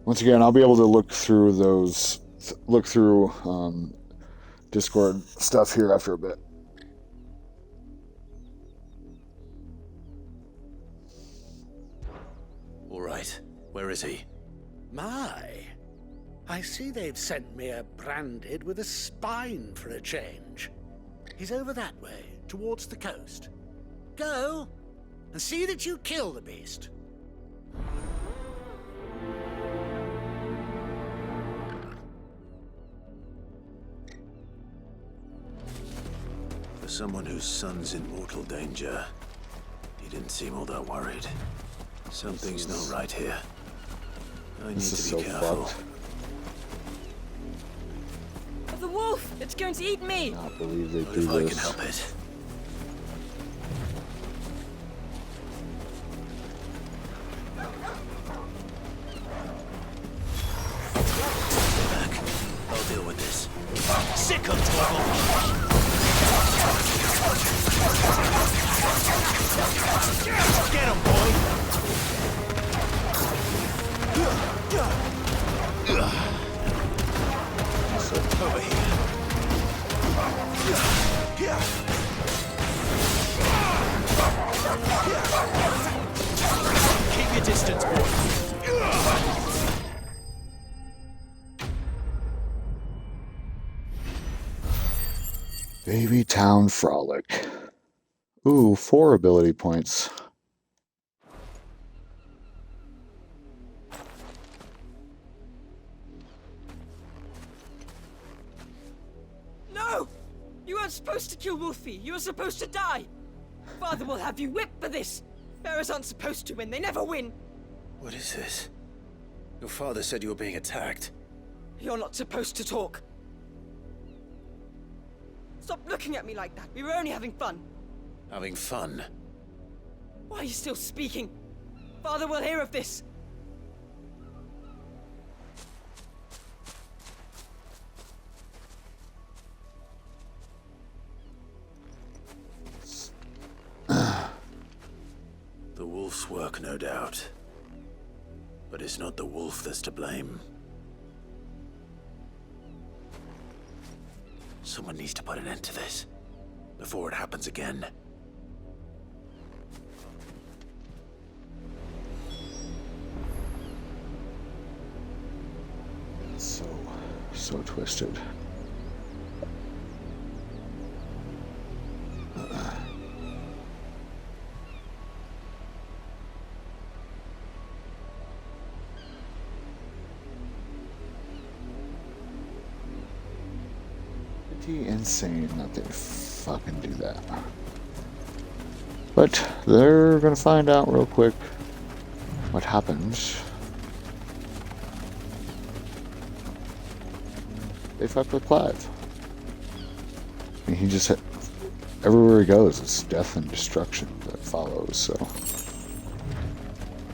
Once again, I'll be able to look through those, Discord stuff here after a bit. All right. Where is he? My, I see they've sent me a Branded with a spine for a change. He's over that way, towards the coast. Go, and see that you kill the beast. For someone whose son's in mortal danger, he didn't seem all that worried. Something's not right here. I need to be careful. Oh, the wolf! It's going to eat me! I can't believe they What do if I this. can help it? Back. I'll deal with this. Sick of trouble! Get him, boy! Over here. Keep your distance, boy. Baby Town Frolic. Ooh, 4 ability points. No! You weren't supposed to kill Wolfie. You were supposed to die. Father will have you whipped for this. Bearers aren't supposed to win. They never win. What is this? Your father said you were being attacked. You're not supposed to talk. Stop looking at me like that. We were only having fun. Having fun? Why are you still speaking? Father will hear of this. The wolf's work, no doubt. But it's not the wolf that's to blame. Someone needs to put an end to this, before it happens again. So twisted. Pretty insane that they fucking do that. But they're gonna find out real quick what happens. They fuck with Clive. I mean, he just everywhere he goes, it's death and destruction that follows. So.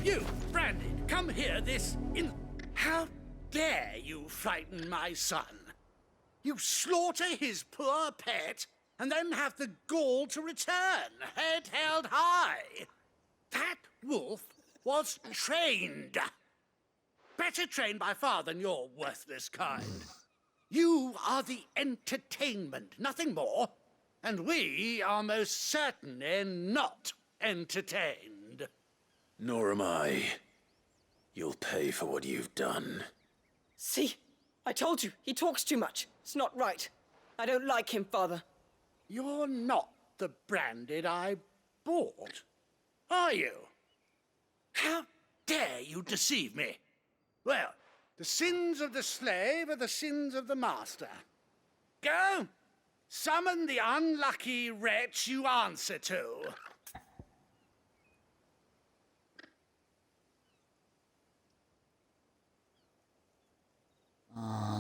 You, Branded, come here How dare you frighten my son? You slaughter his poor pet, and then have the gall to return, head held high. That wolf was trained. Better trained by far than your worthless kind. You are the entertainment, nothing more. And we are most certainly not entertained. Nor am I. You'll pay for what you've done. See? I told you, he talks too much. It's not right. I don't like him, Father. You're not the Branded I bought, are you? How dare you deceive me? Well, the sins of the slave are the sins of the master. Go! Summon the unlucky wretch you answer to.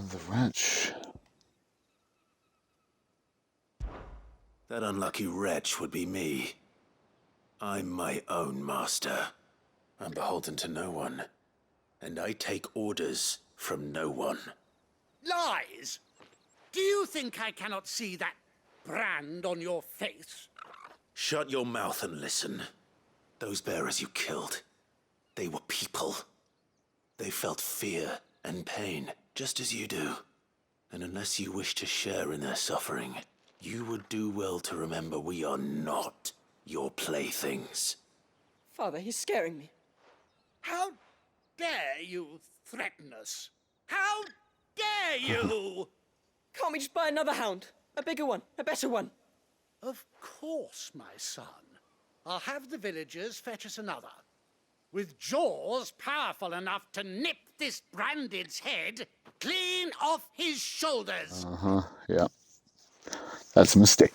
The wrench. That unlucky wretch would be me. I'm my own master. I'm beholden to no one. And I take orders from no one. Lies! Do you think I cannot see that brand on your face? Shut your mouth and listen. Those bearers you killed, they were people. They felt fear and pain, just as you do. And unless you wish to share in their suffering, you would do well to remember we are not your playthings. Father, he's scaring me. How dare you threaten us? How dare you? Can't we just buy another hound? A bigger one, a better one. Of course, my son. I'll have the villagers fetch us another. With jaws powerful enough to nip this Branded's head clean off his shoulders. Yeah. That's a mistake.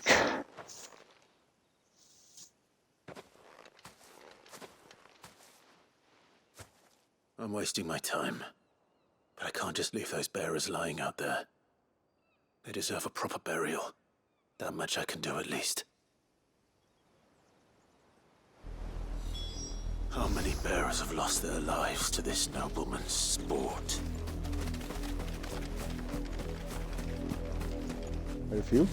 I'm wasting my time. But I can't just leave those bearers lying out there. They deserve a proper burial. That much I can do at least. How many bearers have lost their lives to this nobleman's sport? Quite a few.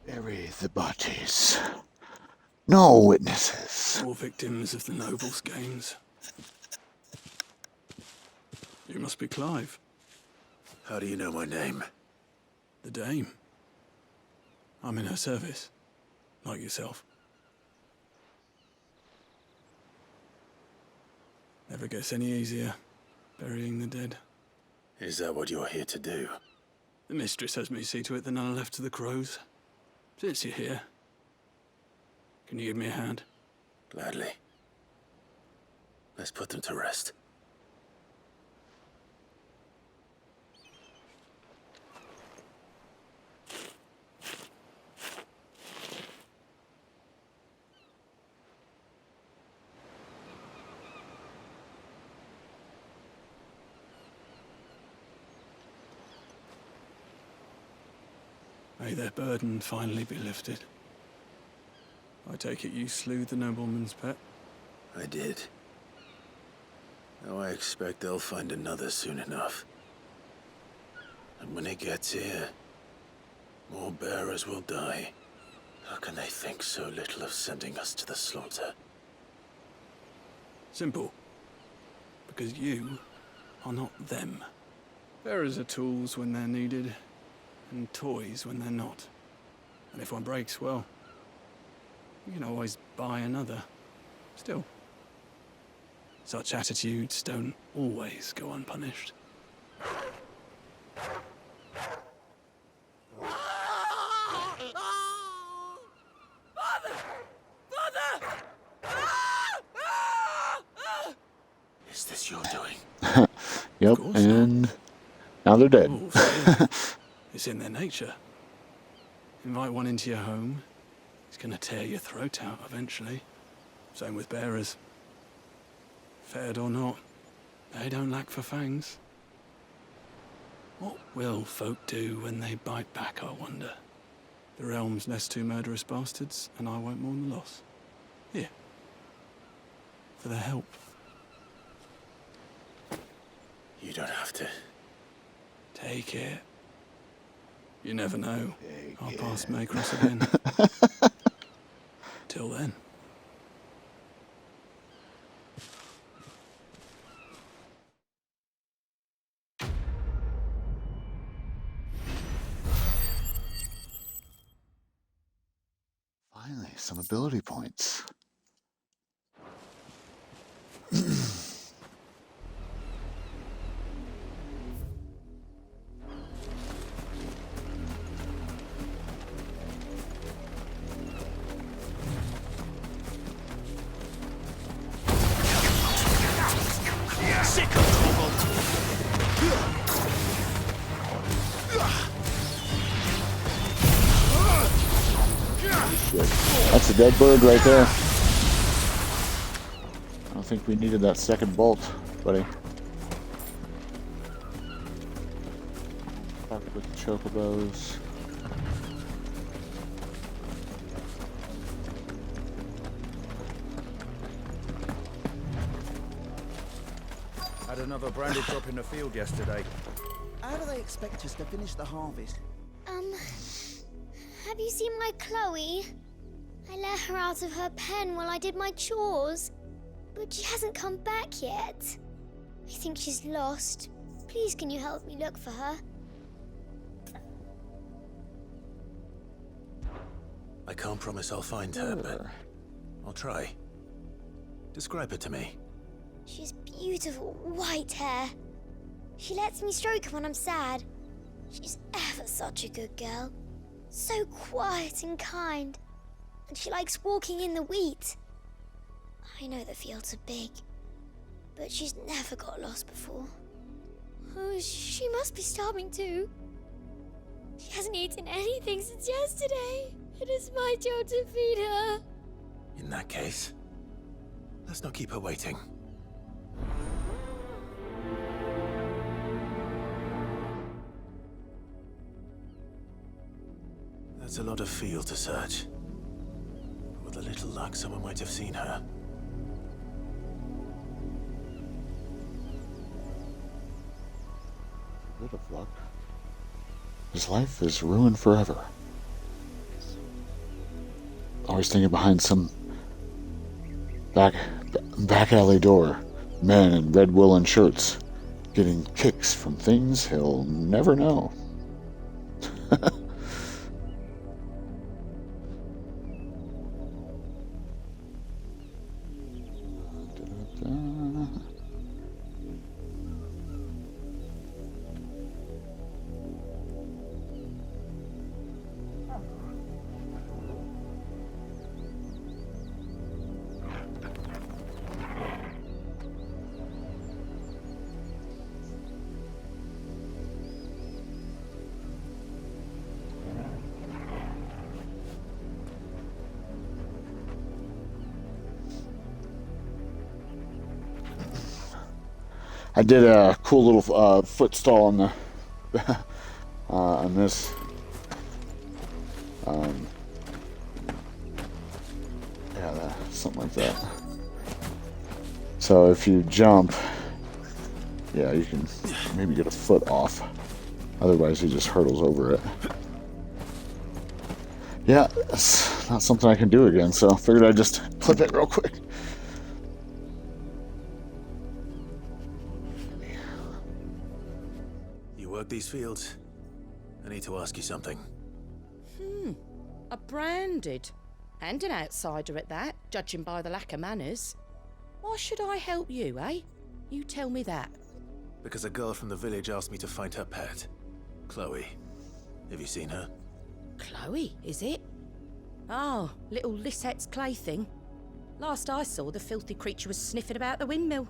Bury the bodies. No witnesses. All victims of the nobles' games. You must be Clive. How do you know my name? The Dame. I'm in her service, like yourself. Never gets any easier, burying the dead. Is that what you're here to do? The mistress has me see to it that none are left to the crows. Since you're here, can you give me a hand? Gladly. Let's put them to rest. May their burden finally be lifted. I take it you slew the nobleman's pet? I did. Now I expect they'll find another soon enough. And when it gets here, more bearers will die. How can they think so little of sending us to the slaughter? Simple. Because you are not them. Bearers are tools when they're needed, and toys when they're not. And if one breaks, well, you can always buy another. Still, Such attitudes don't always go unpunished. Is this your doing? Yep, and now they're dead. It's in their nature. Invite one into your home, he's gonna tear your throat out eventually. Same with bearers. Fed or not, they don't lack for fangs. What will folk do when they bite back, I wonder? The realm's less two murderous bastards, and I won't mourn the loss. Here. For their help. You don't have to. Take it. You never know. Our paths may cross again. Till then. Finally, some ability points. That's a dead bird right there. I don't think we needed that second bolt, buddy. Talk with the chocobos. Had another branded drop in the field yesterday. How do they expect us to finish the harvest? Have you seen my Chloe? I let her out of her pen while I did my chores, but she hasn't come back yet. I think she's lost. Please, can you help me look for her? I can't promise I'll find her, but I'll try. Describe her to me. She has beautiful white hair. She lets me stroke her when I'm sad. She's ever such a good girl. So quiet and kind. And she likes walking in the wheat. I know the fields are big, but she's never got lost before. Oh, she must be starving too. She hasn't eaten anything since yesterday. It is my job to feed her. In that case, let's not keep her waiting. That's a lot of field to search. With a little luck, someone might have seen her. A bit of luck. His life is ruined forever. Always thinking behind some back alley door, men in red woolen shirts, getting kicks from things he'll never know. I did a cool little foot stall on the on this. Yeah, something like that. So if you jump, yeah, you can maybe get a foot off. Otherwise, he just hurdles over it. Yeah, it's not something I can do again, so I figured I'd just clip it real quick. Work these fields. I need to ask you something. A branded. And an outsider at that, judging by the lack of manners. Why should I help you, eh? You tell me that. Because a girl from the village asked me to find her pet. Chloe. Have you seen her? Chloe, is it? Oh, little Lisette's plaything. Last I saw, the filthy creature was sniffing about the windmill.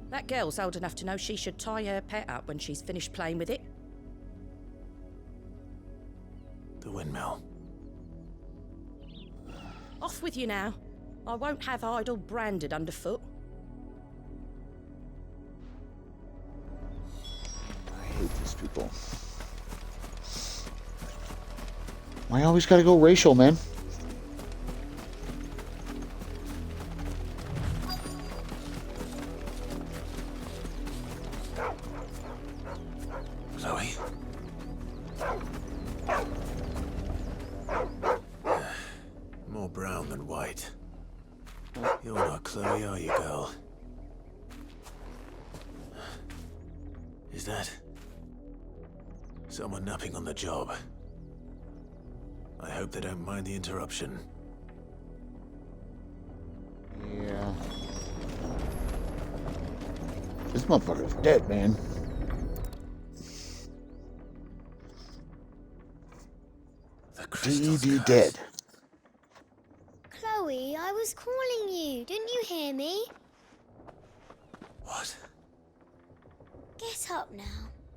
That girl's old enough to know she should tie her pet up when she's finished playing with it. The windmill. Off with you now. I won't have idle branded underfoot. I hate these people. Why always gotta go racial, man? Chloe? More brown than white. You're not Chloe, are you, girl? Is that someone napping on the job? I hope they don't mind the interruption. Yeah. This motherfucker's dead, man. D dead. Chloe, I was calling you. Didn't you hear me? What? Get up now.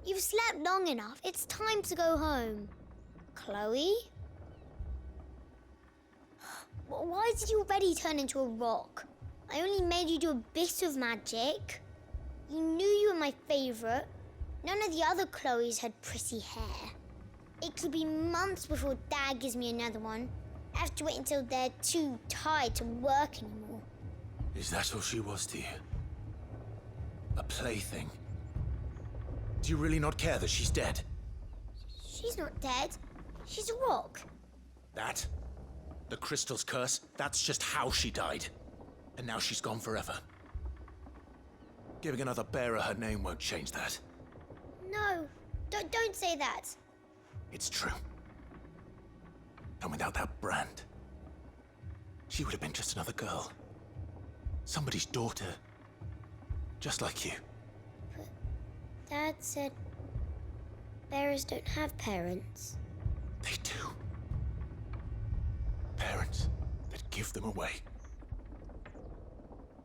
You've slept long enough. It's time to go home. Chloe? Why did you already turn into a rock? I only made you do a bit of magic. You knew you were my favourite. None of the other Chloes had pretty hair. It could be months before Dad gives me another one. I have to wait until they're too tired to work anymore. Is that all she was to you? A plaything? Do you really not care that she's dead? She's not dead. She's a rock. That? The crystal's curse? That's just how she died. And now she's gone forever. Giving another bearer her name won't change that. No, don't say that. It's true. And without that brand, she would have been just another girl. Somebody's daughter. Just like you. But Dad said bearers don't have parents. They do. Parents that give them away.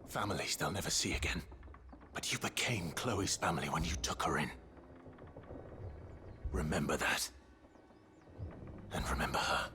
Families they'll never see again. But you became Chloe's family when you took her in. Remember that. And remember her.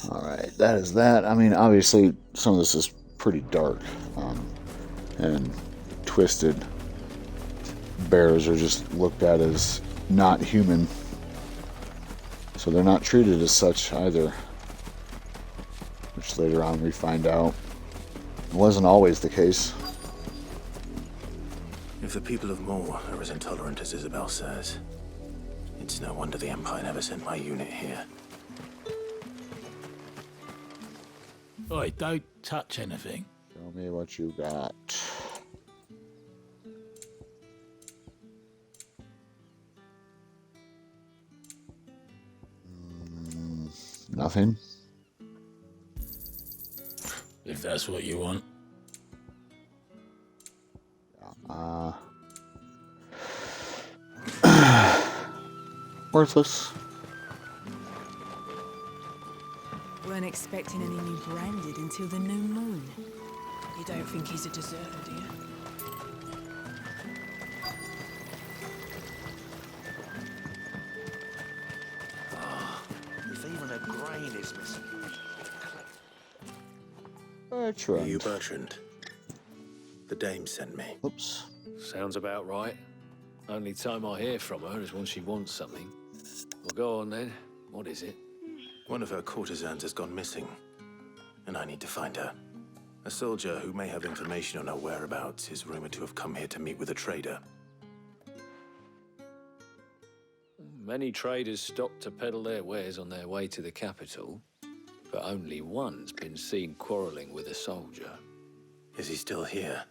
Alright, that is that. I mean, obviously, some of this is pretty dark and twisted. Bears are just looked at as not human. So they're not treated as such either. Which later on we find out wasn't always the case. If the people of Moor are as intolerant as Isabel says, it's no wonder the Empire never sent my unit here. Oi, don't touch anything. Show me what you got. Nothing. If that's what you want. Worthless. Weren't expecting any new branded until the new moon. You don't think he's a deserter, do you? a grain is missing. Bertrand. Are you Bertrand? The dame sent me. Oops. Sounds about right. Only time I hear from her is when she wants something. Well, go on then. What is it? One of her courtesans has gone missing, and I need to find her. A soldier who may have information on her whereabouts is rumored to have come here to meet with a trader. Many traders stop to peddle their wares on their way to the capital, but only one's been seen quarrelling with a soldier. Is he still here?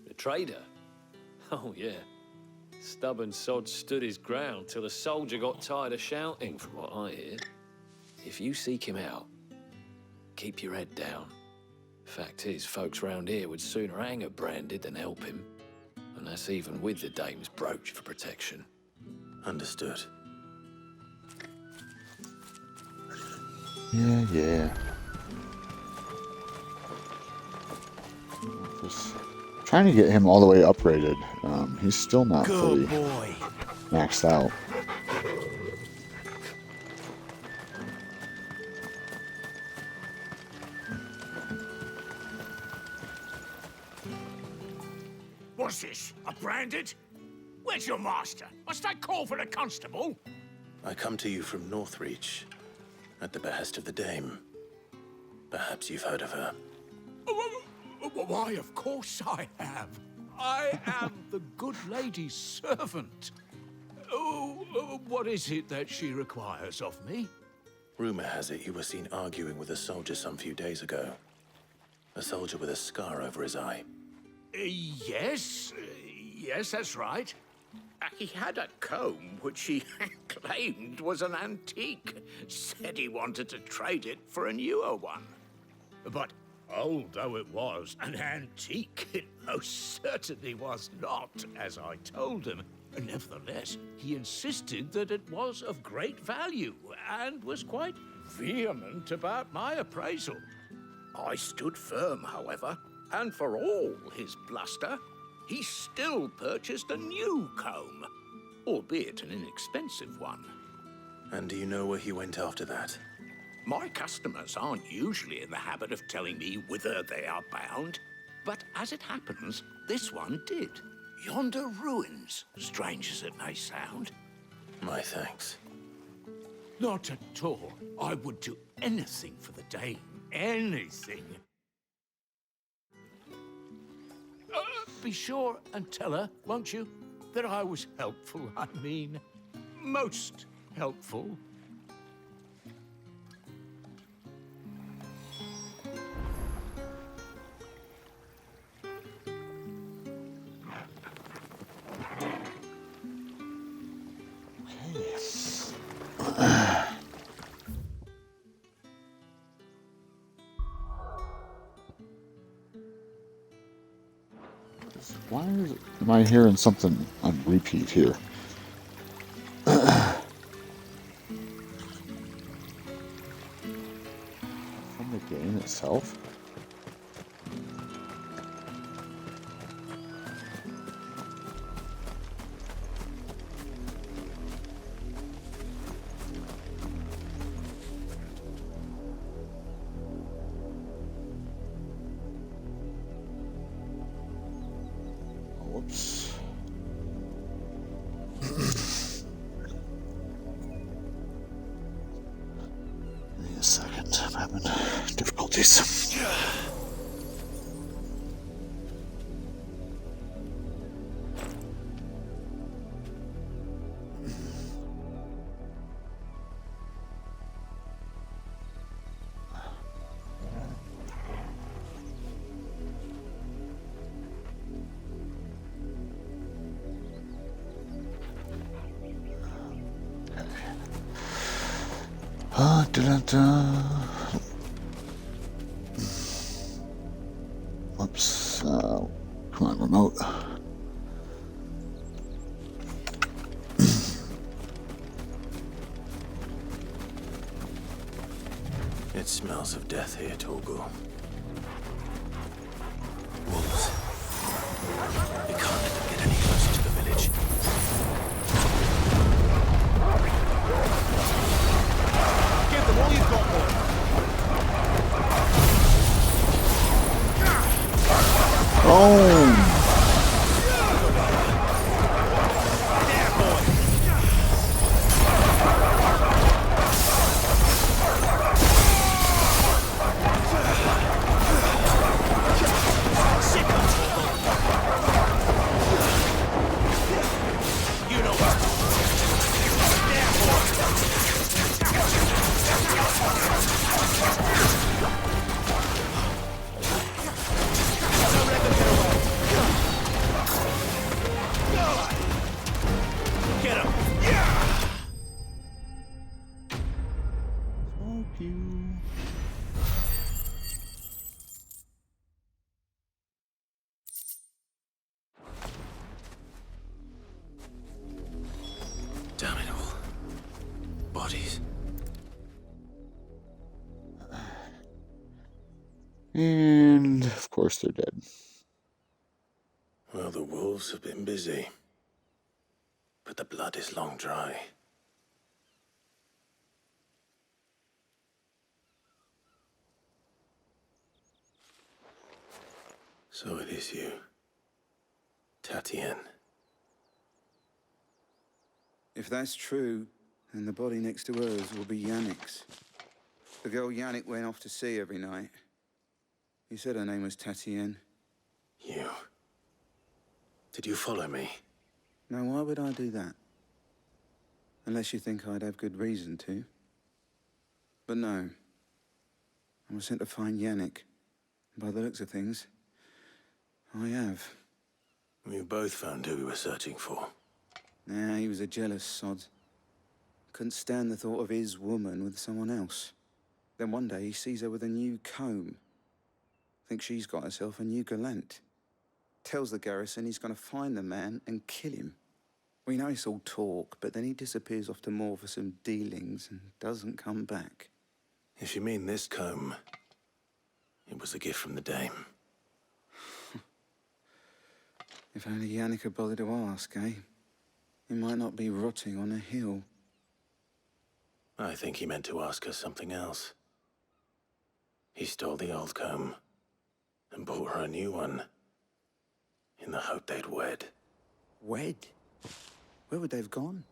The trader? Oh, yeah. Stubborn sod stood his ground till the soldier got tired of shouting, from what I hear. If you seek him out, keep your head down. Fact is, folks round here would sooner hang a branded than help him. And that's even with the dame's brooch for protection. Understood. Yeah. Just trying to get him all the way upgraded. He's still not fully maxed out. What's this? A branded? Where's your master? Must I call for a constable? I come to you from Northreach, at the behest of the dame. Perhaps you've heard of her. Why, of course I have. I am the good lady's servant. What is it that she requires of me? Rumor has it you were seen arguing with a soldier some few days ago. A soldier with a scar over his eye. Yes, that's right. He had a comb which he claimed was an antique. Said he wanted to trade it for a newer one. But old though it was, an antique it most certainly was not, as I told him. Nevertheless, he insisted that it was of great value and was quite vehement about my appraisal. I stood firm, however, and for all his bluster, he still purchased a new comb, albeit an inexpensive one. And do you know where he went after that? My customers aren't usually in the habit of telling me whither they are bound, but as it happens, this one did. Yonder ruins, strange as it may sound. My thanks. Not at all. I would do anything for the dame. Anything. Be sure and tell her, won't you, that I was helpful. I mean, most helpful. Why am I hearing something on repeat here? From the game itself? Whoops. Give me a second. I'm having difficulties. Whoops. Come on, remote. It smells of death here, Torgal. Wolves. We can't let them get any closer to the village. Give Oh! Damn it all. Bodies. And of course they're dead. Well, the wolves have been busy. But the blood is long dry. So it is you, Tatien. If that's true, then the body next to hers will be Yannick's. The girl Yannick went off to sea every night. He said her name was Tatien. You. Did you follow me? Now, why would I do that? Unless you think I'd have good reason to. But no. I was sent to find Yannick. By the looks of things, I have. We both found who we were searching for. Nah, he was a jealous sod. Couldn't stand the thought of his woman with someone else. Then one day he sees her with a new comb. Thinks she's got herself a new gallant. Tells the garrison he's gonna find the man and kill him. We know it's all talk, but then he disappears off to Moor for some dealings and doesn't come back. If you mean this comb, it was a gift from the dame. If only Yannick had bothered to ask, eh? He might not be rotting on a hill. I think he meant to ask her something else. He stole the old comb and bought her a new one in the hope they'd wed. Wed? Where would they have gone?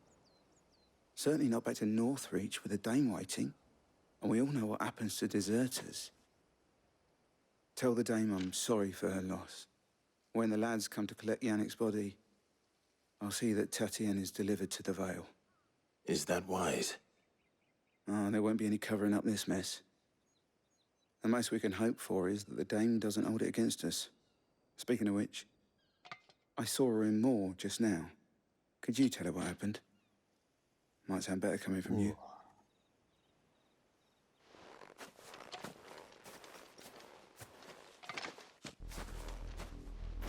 Certainly not back to Northreach with a dame waiting. And we all know what happens to deserters. Tell the dame I'm sorry for her loss. When the lads come to collect Yannick's body, I'll see that Tatien is delivered to the Vale. Is that wise? Oh, there won't be any covering up this mess. The most we can hope for is that the dame doesn't hold it against us. Speaking of which, I saw her in Moor just now. Could you tell her what happened? Might sound better coming from you.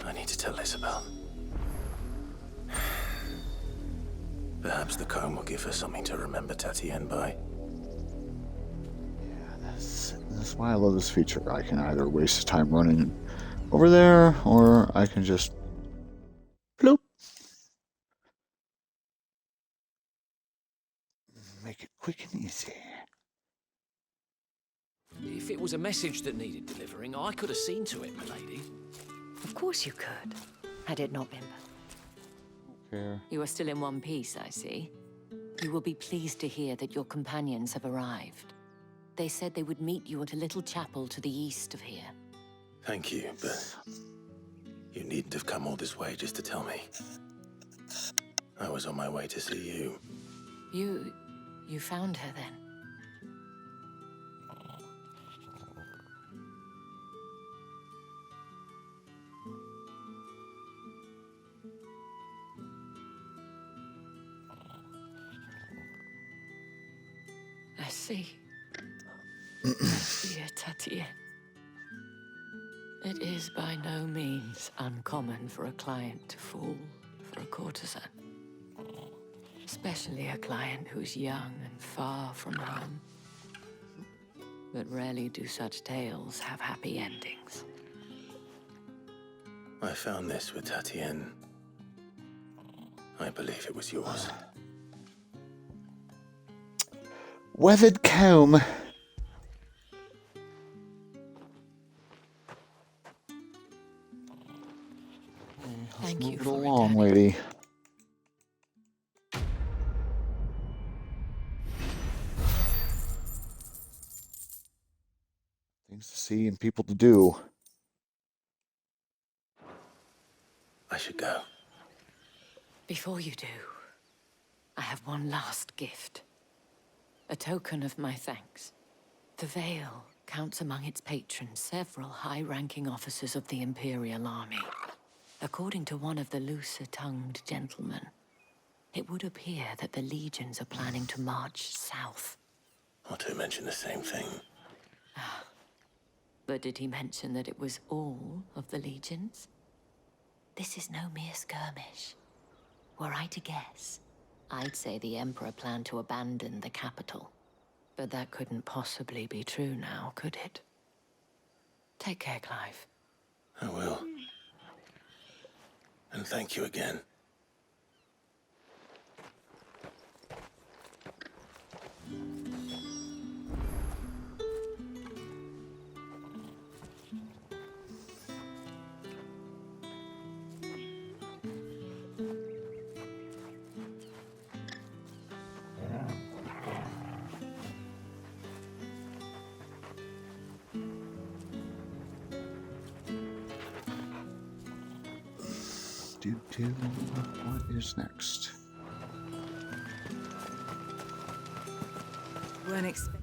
I need to tell Isabel. Perhaps the comb will give her something to remember Tatien by. That's why I love this feature. I can either waste time running over there, or I can just bloop. Make it quick and easy. If it was a message that needed delivering, I could have seen to it, milady. Of course you could, had it not been. Okay. You are still in one piece, I see. You will be pleased to hear that your companions have arrived. They said they would meet you at a little chapel to the east of here. Thank you, but you needn't have come all this way just to tell me. I was on my way to see you. You found her then? I see. Dear Tatien. It is by no means uncommon for a client to fall for a courtesan. Especially a client who's young and far from home. But rarely do such tales have happy endings. I found this with Tatien. I believe it was yours. Weathered comb. Thank you Move it for along, lady. Things to see and people to do. I should go. Before you do, I have one last gift. A token of my thanks. The Vale counts among its patrons several high-ranking officers of the Imperial Army. According to one of the looser-tongued gentlemen, it would appear that the legions are planning to march south. Not to mention the same thing. But did he mention that it was all of the legions? This is no mere skirmish. Were I to guess, I'd say the Emperor planned to abandon the capital. But that couldn't possibly be true now, could it? Take care, Clive. I will. And thank you again. What is next? Weren't expecting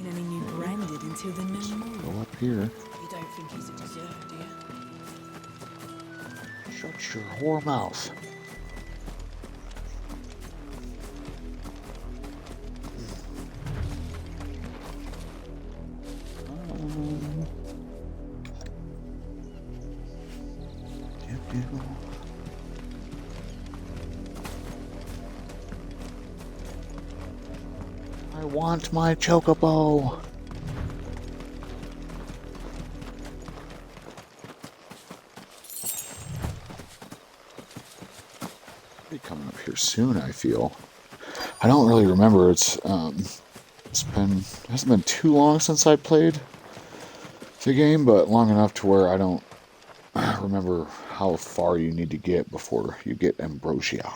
any new branded until the new moon. Go up here. You don't think he's a deserter, do you? Shut your whore mouth. I want my chocobo. Be coming up here soon, I feel. I don't really remember. It hasn't been too long since I played the game, but long enough to where I don't remember how far you need to get before you get Ambrosia.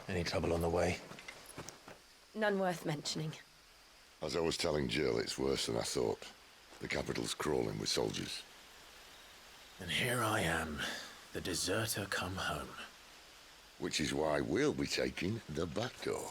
Any trouble on the way? None worth mentioning. As I was telling Jill, it's worse than I thought. The capital's crawling with soldiers. And here I am, the deserter come home. Which is why we'll be taking the back door.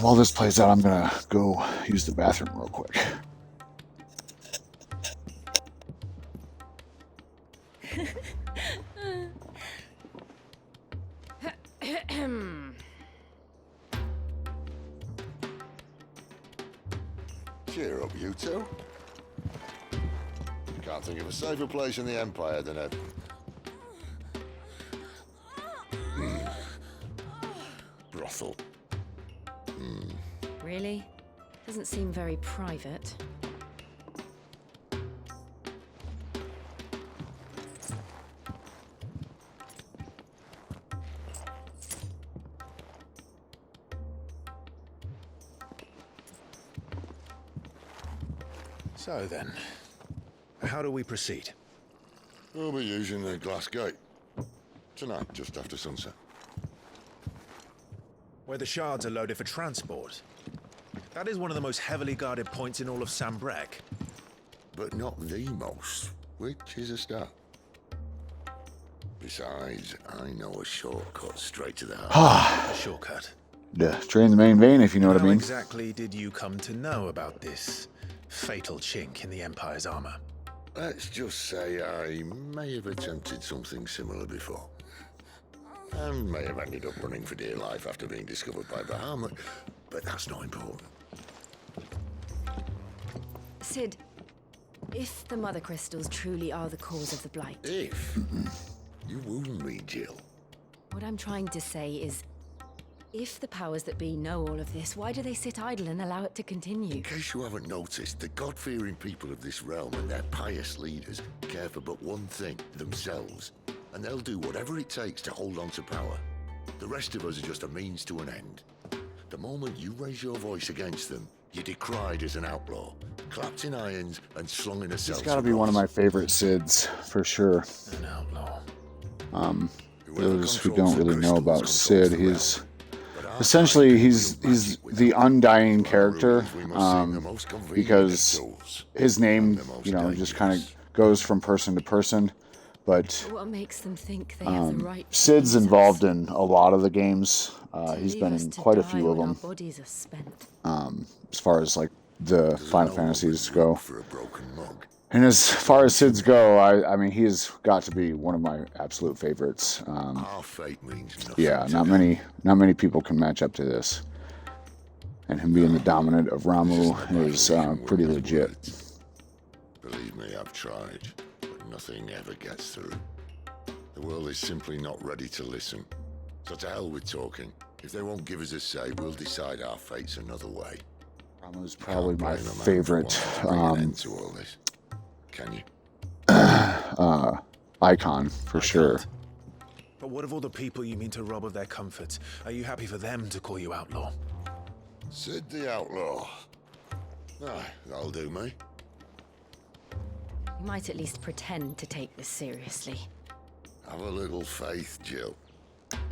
While this plays out, I'm gonna go use the bathroom real quick. Cheer up, you two. Can't think of a safer place in the Empire than a... brothel. Really? Doesn't seem very private. So then, how do we proceed? We'll be using the glass gate. Tonight, just after sunset. Where the shards are loaded for transport. That is one of the most heavily guarded points in all of Sambrec. But not the most, which is a start. Besides, I know a shortcut straight to the heart. A shortcut. Yeah, drain the main vein, if you know what I How mean. exactly did you come to know about this fatal chink in the Empire's armor? Let's just say I may have attempted something similar before. And may have ended up running for dear life after being discovered by Bahamut, but that's not important. Sid, if the Mother Crystals truly are the cause of the Blight... If? You wound me, Jill. What I'm trying to say is, if the powers that be know all of this, why do they sit idle and allow it to continue? In case you haven't noticed, the God-fearing people of this realm and their pious leaders care for but one thing, themselves. And they'll do whatever it takes to hold on to power. The rest of us are just a means to an end. The moment you raise your voice against them, you're decried as an outlaw, clapped in irons and slung in a cell. He's got to be one of my favorite Sids, for sure. An outlaw. Those who don't really know about Sid, he's essentially he's the undying character, because his name, you know, just kind of goes from person to person. But What makes them think they have the right? Sid's involved in a lot of the games. He's been in quite a few of them. Bodies are spent. As far as like the Final Fantasies go. And as far as Sids go, I mean, he's got to be one of my absolute favorites. Our fate means nothing. Yeah, not many people can match up to this. And him being the dominant of Ramu is pretty legit. Believe me, I've tried, but nothing ever gets through. The world is simply not ready to listen. So to hell with talking. If they won't give us a say, we'll decide our fates another way. Ramu's probably my favorite to all this. Can you? Icon, for sure. But what of all the people you mean to rob of their comforts? Are you happy for them to call you outlaw? Sid the Outlaw. Aye, that'll do me. You might at least pretend to take this seriously. Have a little faith, Jill.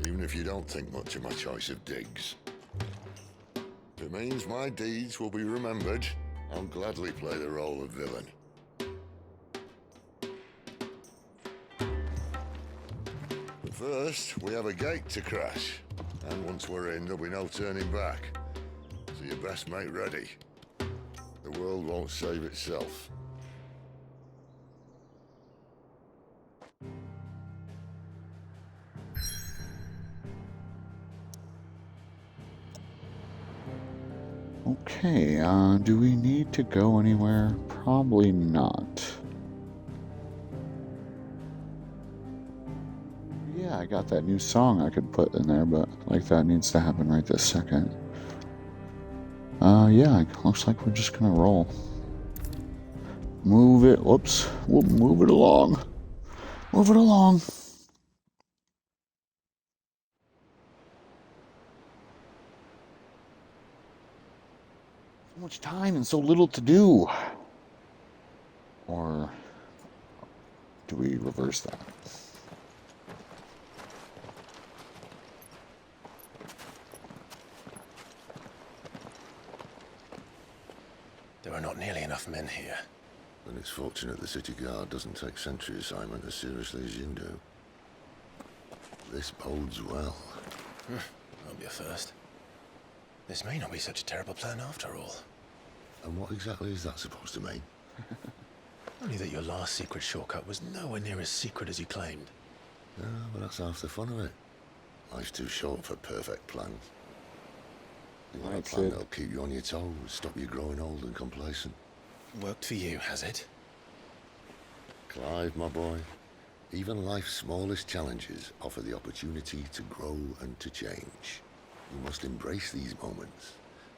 Even if you don't think much of my choice of digs. If it means my deeds will be remembered, I'll gladly play the role of villain. But first, we have a gate to crash. And once we're in, there'll be no turning back. So you best make ready. The world won't save itself. Okay, do we need to go anywhere? Probably not. Yeah, I got that new song I could put in there, but like that needs to happen right this second. Yeah, looks like we're just gonna roll. Move it, whoops, we'll move it along. Move it along. So much time and so little to do. Or do we reverse that? There are not nearly enough men here. And it's fortunate the city guard doesn't take sentry assignment as seriously as you do. This bodes well. That'll be a first. This may not be such a terrible plan after all. And what exactly is that supposed to mean? Only that your last secret shortcut was nowhere near as secret as you claimed. Yeah, but that's half the fun of it. Life's too short for perfect plans. You want a plan that'll keep you on your toes, stop you growing old and complacent. Worked for you, has it? Clive, my boy, even life's smallest challenges offer the opportunity to grow and to change. You must embrace these moments.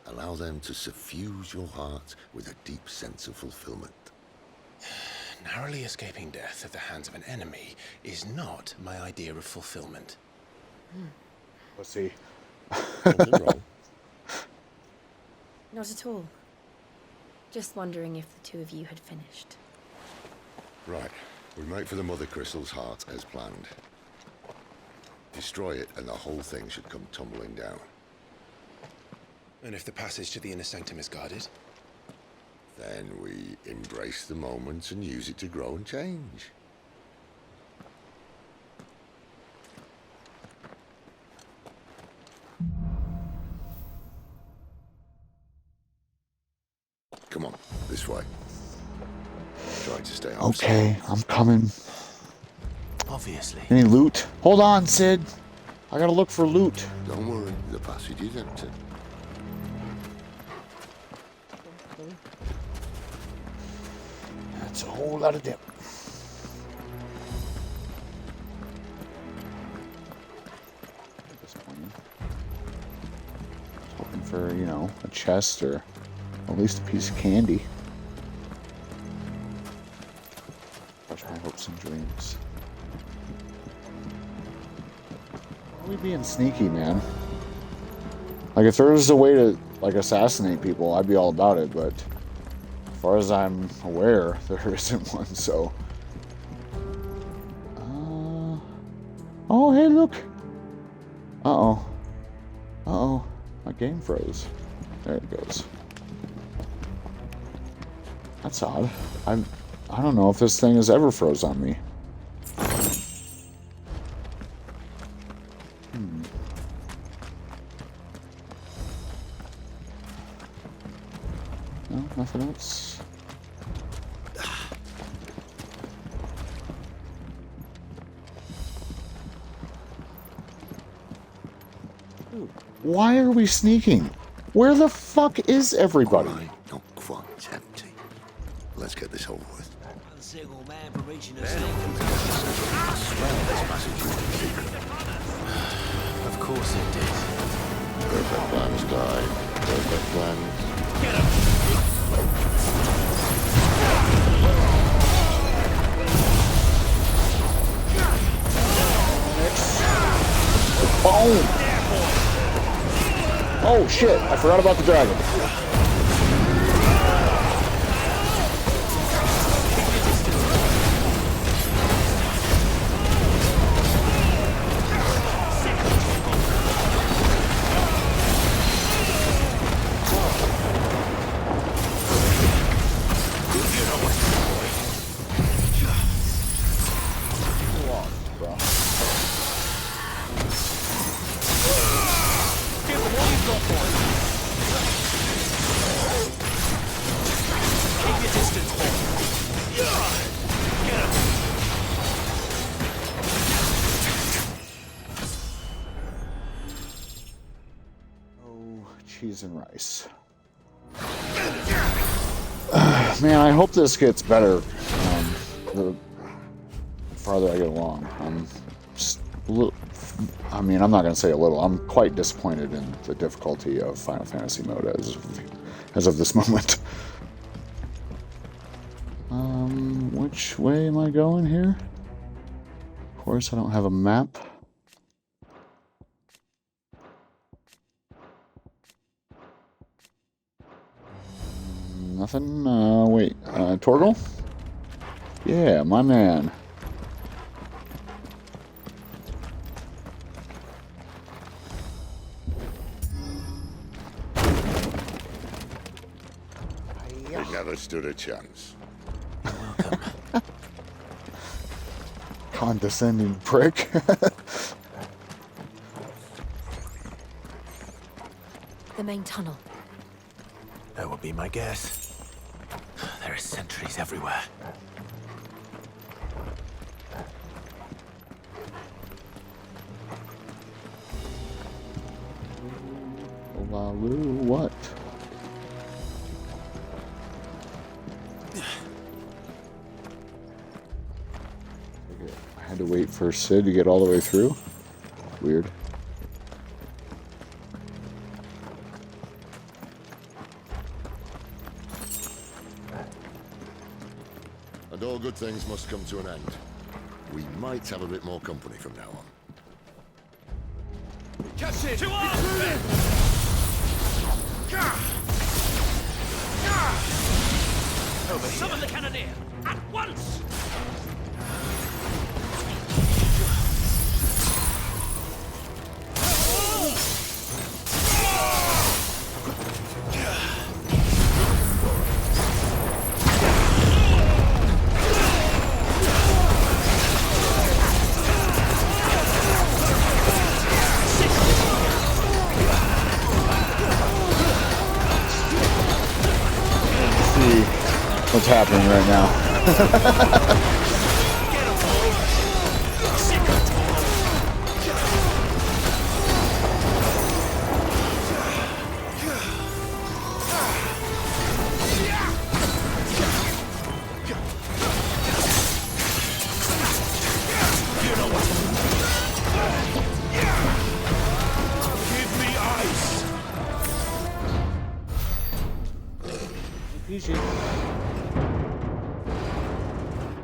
Allow them to suffuse your heart with a deep sense of fulfillment. Narrowly escaping death at the hands of an enemy is not my idea of fulfillment. Let's see. Not at all. Just wondering if the two of you had finished. Right. We make for the Mother Crystal's heart as planned. Destroy it and the whole thing should come tumbling down. And if the passage to the inner sanctum is guarded? Then we embrace the moment and use it to grow and change. Come on, this way. Try to stay on. Okay, I'm coming. Obviously. Any loot? Hold on, Sid. I gotta look for loot. Don't worry, the passage is empty. That's a whole lot of dip. Hoping for, you know, a chest or at least a piece of candy. Crush my hopes and dreams. Why are we being sneaky, man? Like, if there was a way to, like, assassinate people, I'd be all about it, but as far as I'm aware, there isn't one, so... Oh, hey, look! Uh-oh. Uh-oh. My game froze. There it goes. That's odd. I don't know if this thing has ever froze on me. No, nothing else. Why are we sneaking? Where the fuck is everybody? All right, not quite empty. Let's get this over with. A single man from reaching a I swear this passage is a secret. Of course it did. Perfect plans, guy. Perfect plans. Get him! Boom! Oh shit, I forgot about the dragon. Cheese and rice. Man, I hope this gets better the farther I get along. I'm just a little, I mean, I'm not going to say a little. I'm quite disappointed in the difficulty of Final Fantasy mode as of this moment. Which way am I going here? Of course, I don't have a map. Nothing? Wait. Torgal? Yeah, my man. You never stood a chance. Condescending prick. The main tunnel. That would be my guess. There are sentries everywhere. Lalu, what? I had to wait for Sid to get all the way through. Weird. And all good things must come to an end. We might have a bit more company from now on. Captain! To arms! over here. Summon the cannoneer! At once! What's happening right now?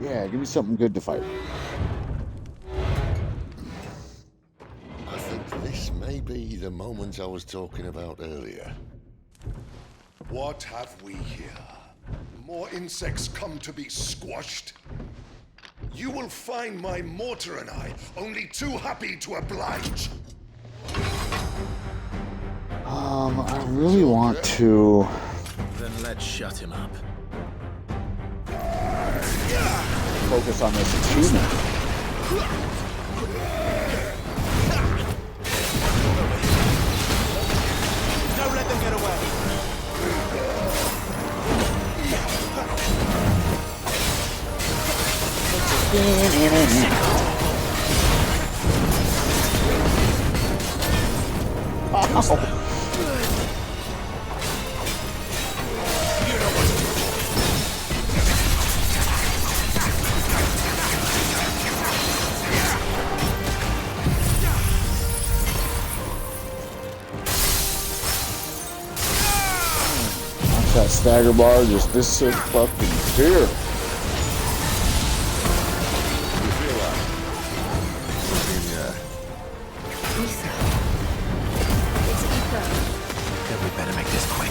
Yeah, give me something good to fight. I think this may be the moment I was talking about earlier. What have we here? More insects come to be squashed? You will find my mortar and I only too happy to oblige. I really want to... Then let's shut him up. focus on this achievement. Don't let them get away. That stagger bar just this so fucking fear. We better make this quick.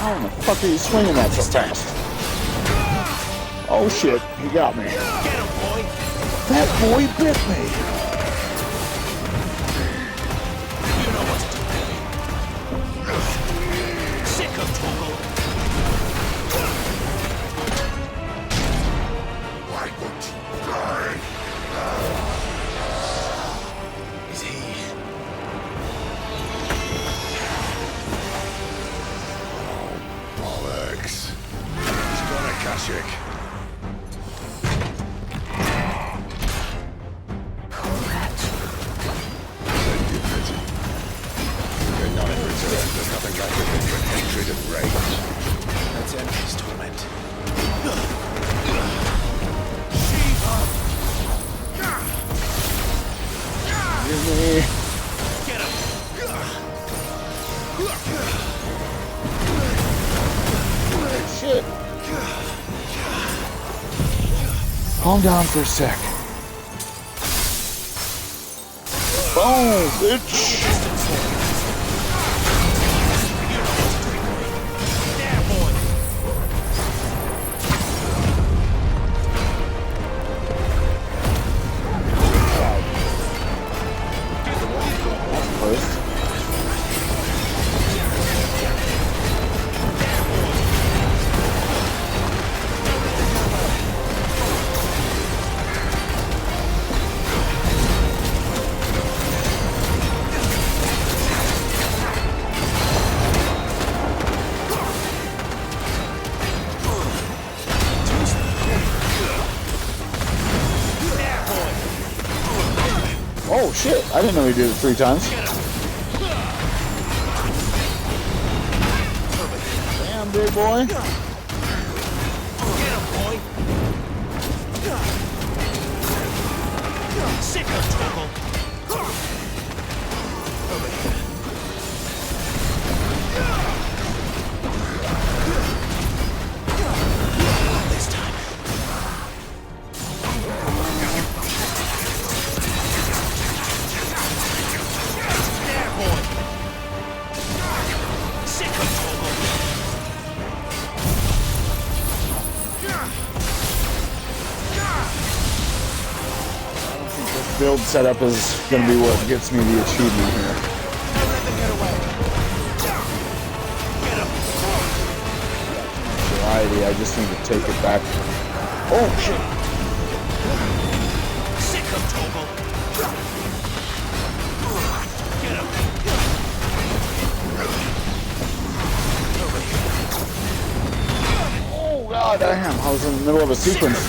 How in the fuck are you swinging that so fast? Oh shit, he got me. That boy bit me. Sick of Toggle. Why won't you die? Is he? Bollocks. He's got a Kashyyyk. Nothing like a different hatred and rage. That's enemy's torment. Give me. Get him. Shit. Calm down for a sec. Boom, bitch. Oh shit! I didn't know he did it 3 times. Damn, big boy. Get him, boy! Sick of Torgal! Over here. This time. There, boy! Sick of Torgal! This build setup is going to be what gets me the achievement here. Variety, I just need to take it back. Oh shit! Sick of Torgal! Get him! Oh god damn, I was in the middle of a sequence.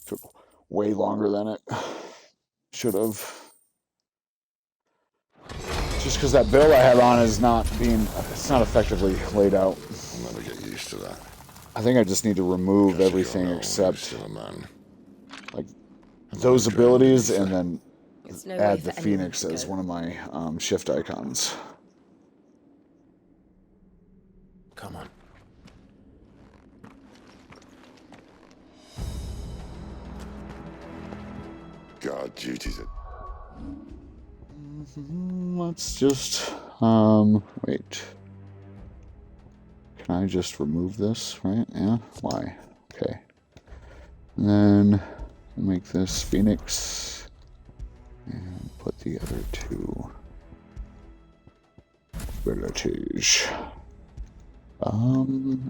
Took way longer than it should have. Just because that build I have on is not being, it's not effectively laid out. I'll never get used to that. I think I just need to remove everything except like those abilities and then add the Phoenix as one of my shift icons. Come on. God, duties are... Let's just, wait. Can I just remove this, right? Yeah, why? Okay. And then make this Phoenix and put the other 2 abilities.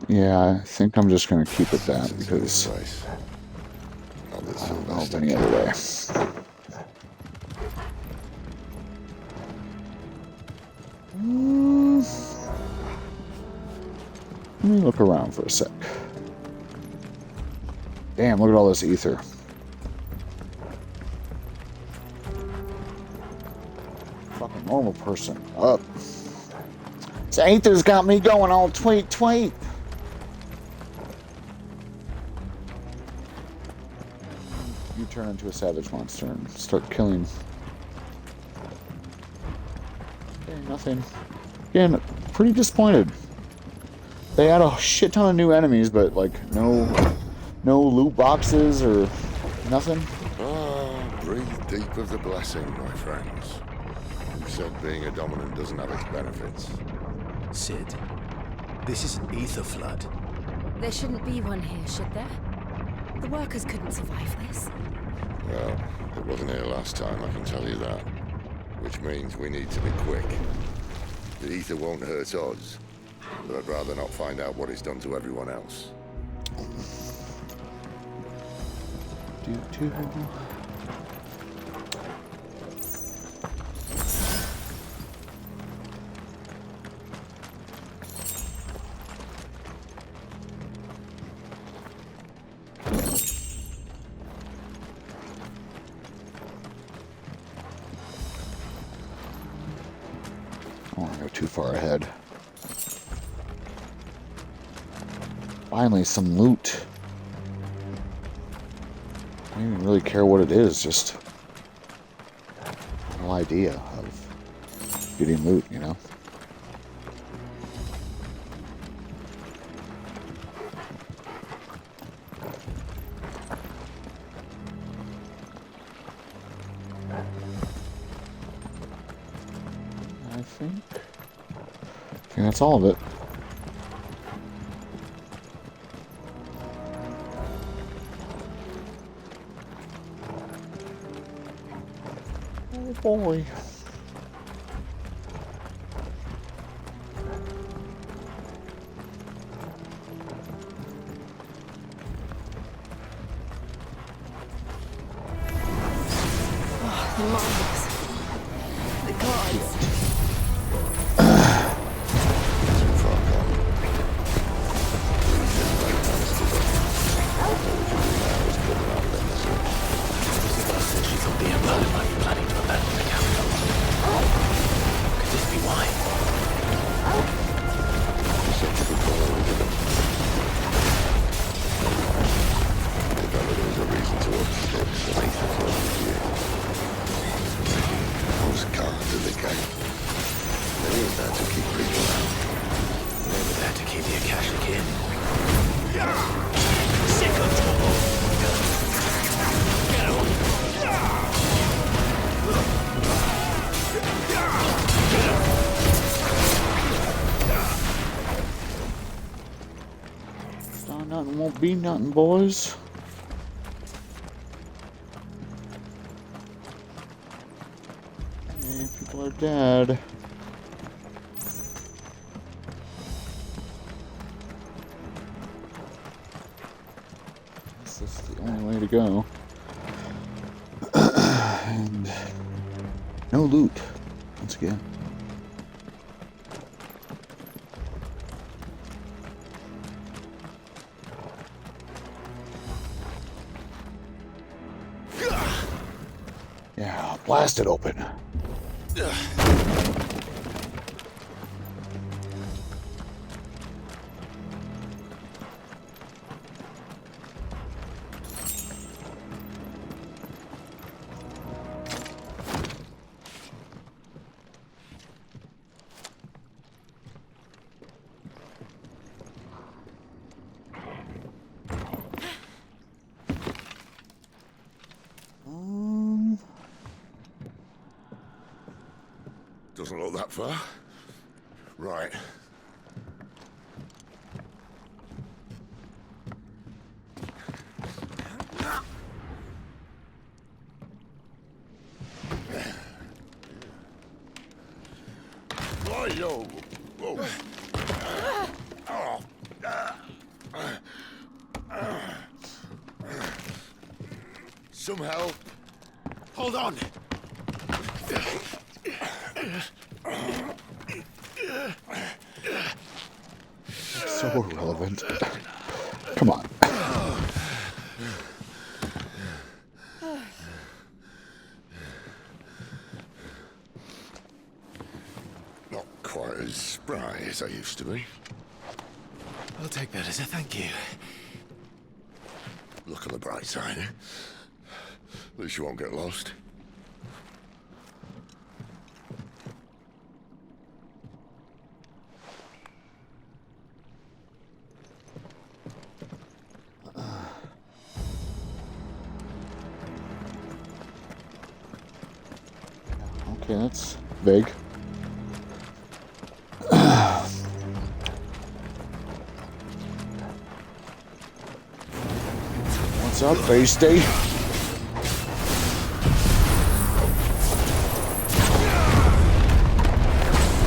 Yeah, I think I'm just gonna keep it that because I don't know of any other way. Let me look around for a sec. Damn, look at all this ether. Fucking normal person. Up. This ether's got me going all tweet. You turn into a savage monster and start killing. Okay, nothing. Again, pretty disappointed. They had a shit ton of new enemies, but like no loot boxes or nothing. Ah, breathe deep of the blessing, my friends. Who said being a dominant doesn't have its benefits? Sid, this is an ether flood. There shouldn't be one here, should there? The workers couldn't survive this. Well, it wasn't here last time, I can tell you that. Which means we need to be quick. The ether won't hurt us, but I'd rather not find out what it's done to everyone else. I don't want to go too far ahead. Finally, some loot. I don't even really care what it is, just no idea of getting loot, you know? I think that's all of it. Oh boy. The monks. The gods. Could this be why? There's a reason to obstruct the faith of you. Those guards at the gate. They ain't there to keep people out. They were there to keep the Akashic in. Sick of trouble. Get on. Start nothing won't be nothing, boys. Hey, people are dead. This is the only way to go. And no loot, once again. Yeah, blast it open. Doesn't look that far. Right. Yo. Whoa. Some help. Hold on. So irrelevant. Come on. Not quite as spry as I used to be. I'll take that as a thank you. Look on the bright side, eh? At least you won't get lost. Okay, that's vague. What's up, Beastie?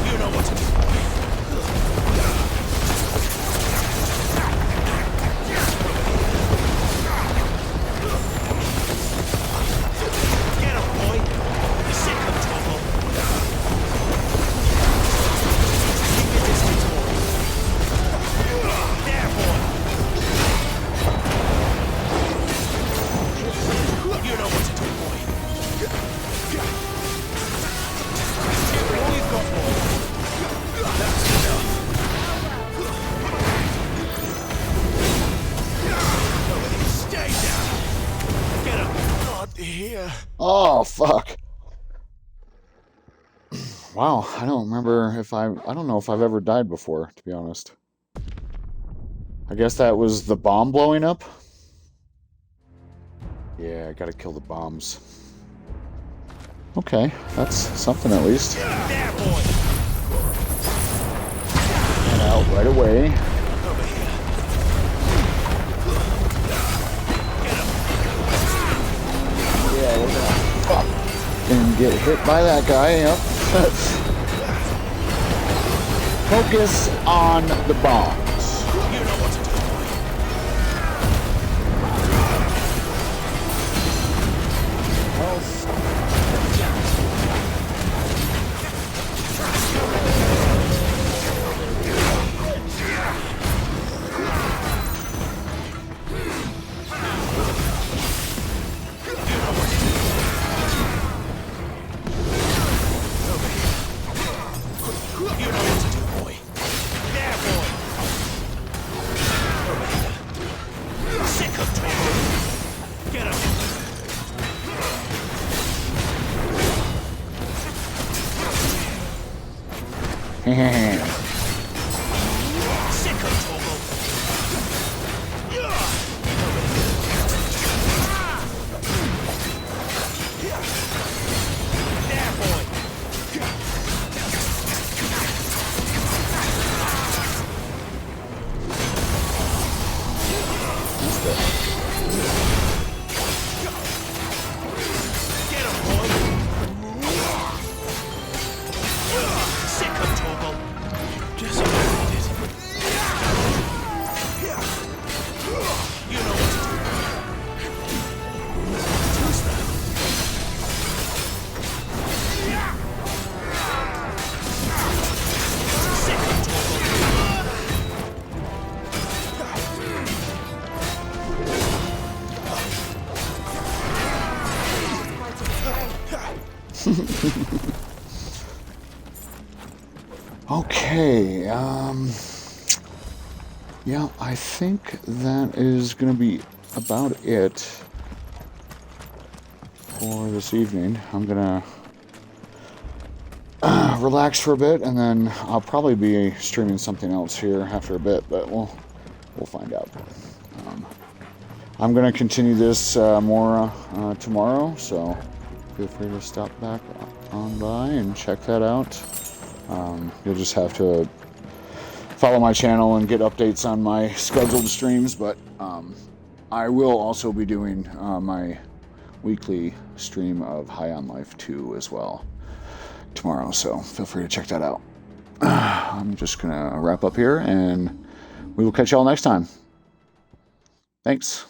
You know what to do. Get him, boy. You're sick of trouble. Keep your distance, boy. There, boy. You know what to do, boy. Give it all you've got, boy. That's enough. Stay down. Get up. Not here. Oh, fuck. Wow, I don't remember if I don't know if I've ever died before, to be honest. I guess that was the bomb blowing up? Yeah, I gotta kill the bombs. Okay, that's something at least. There, boy. Get out right away. Over here. Yeah, we're gonna fucking get hit by that guy. Yep. Focus on the bombs. You know what to do. Okay, yeah, I think that is going to be about it for this evening. I'm going to relax for a bit, and then I'll probably be streaming something else here after a bit, but we'll find out. I'm going to continue this more tomorrow, so feel free to stop back on by and check that out. You'll just have to follow my channel and get updates on my scheduled streams, but I will also be doing my weekly stream of High on Life 2 as well tomorrow, so feel free to check that out. I'm just gonna wrap up here, and we will catch y'all next time. Thanks.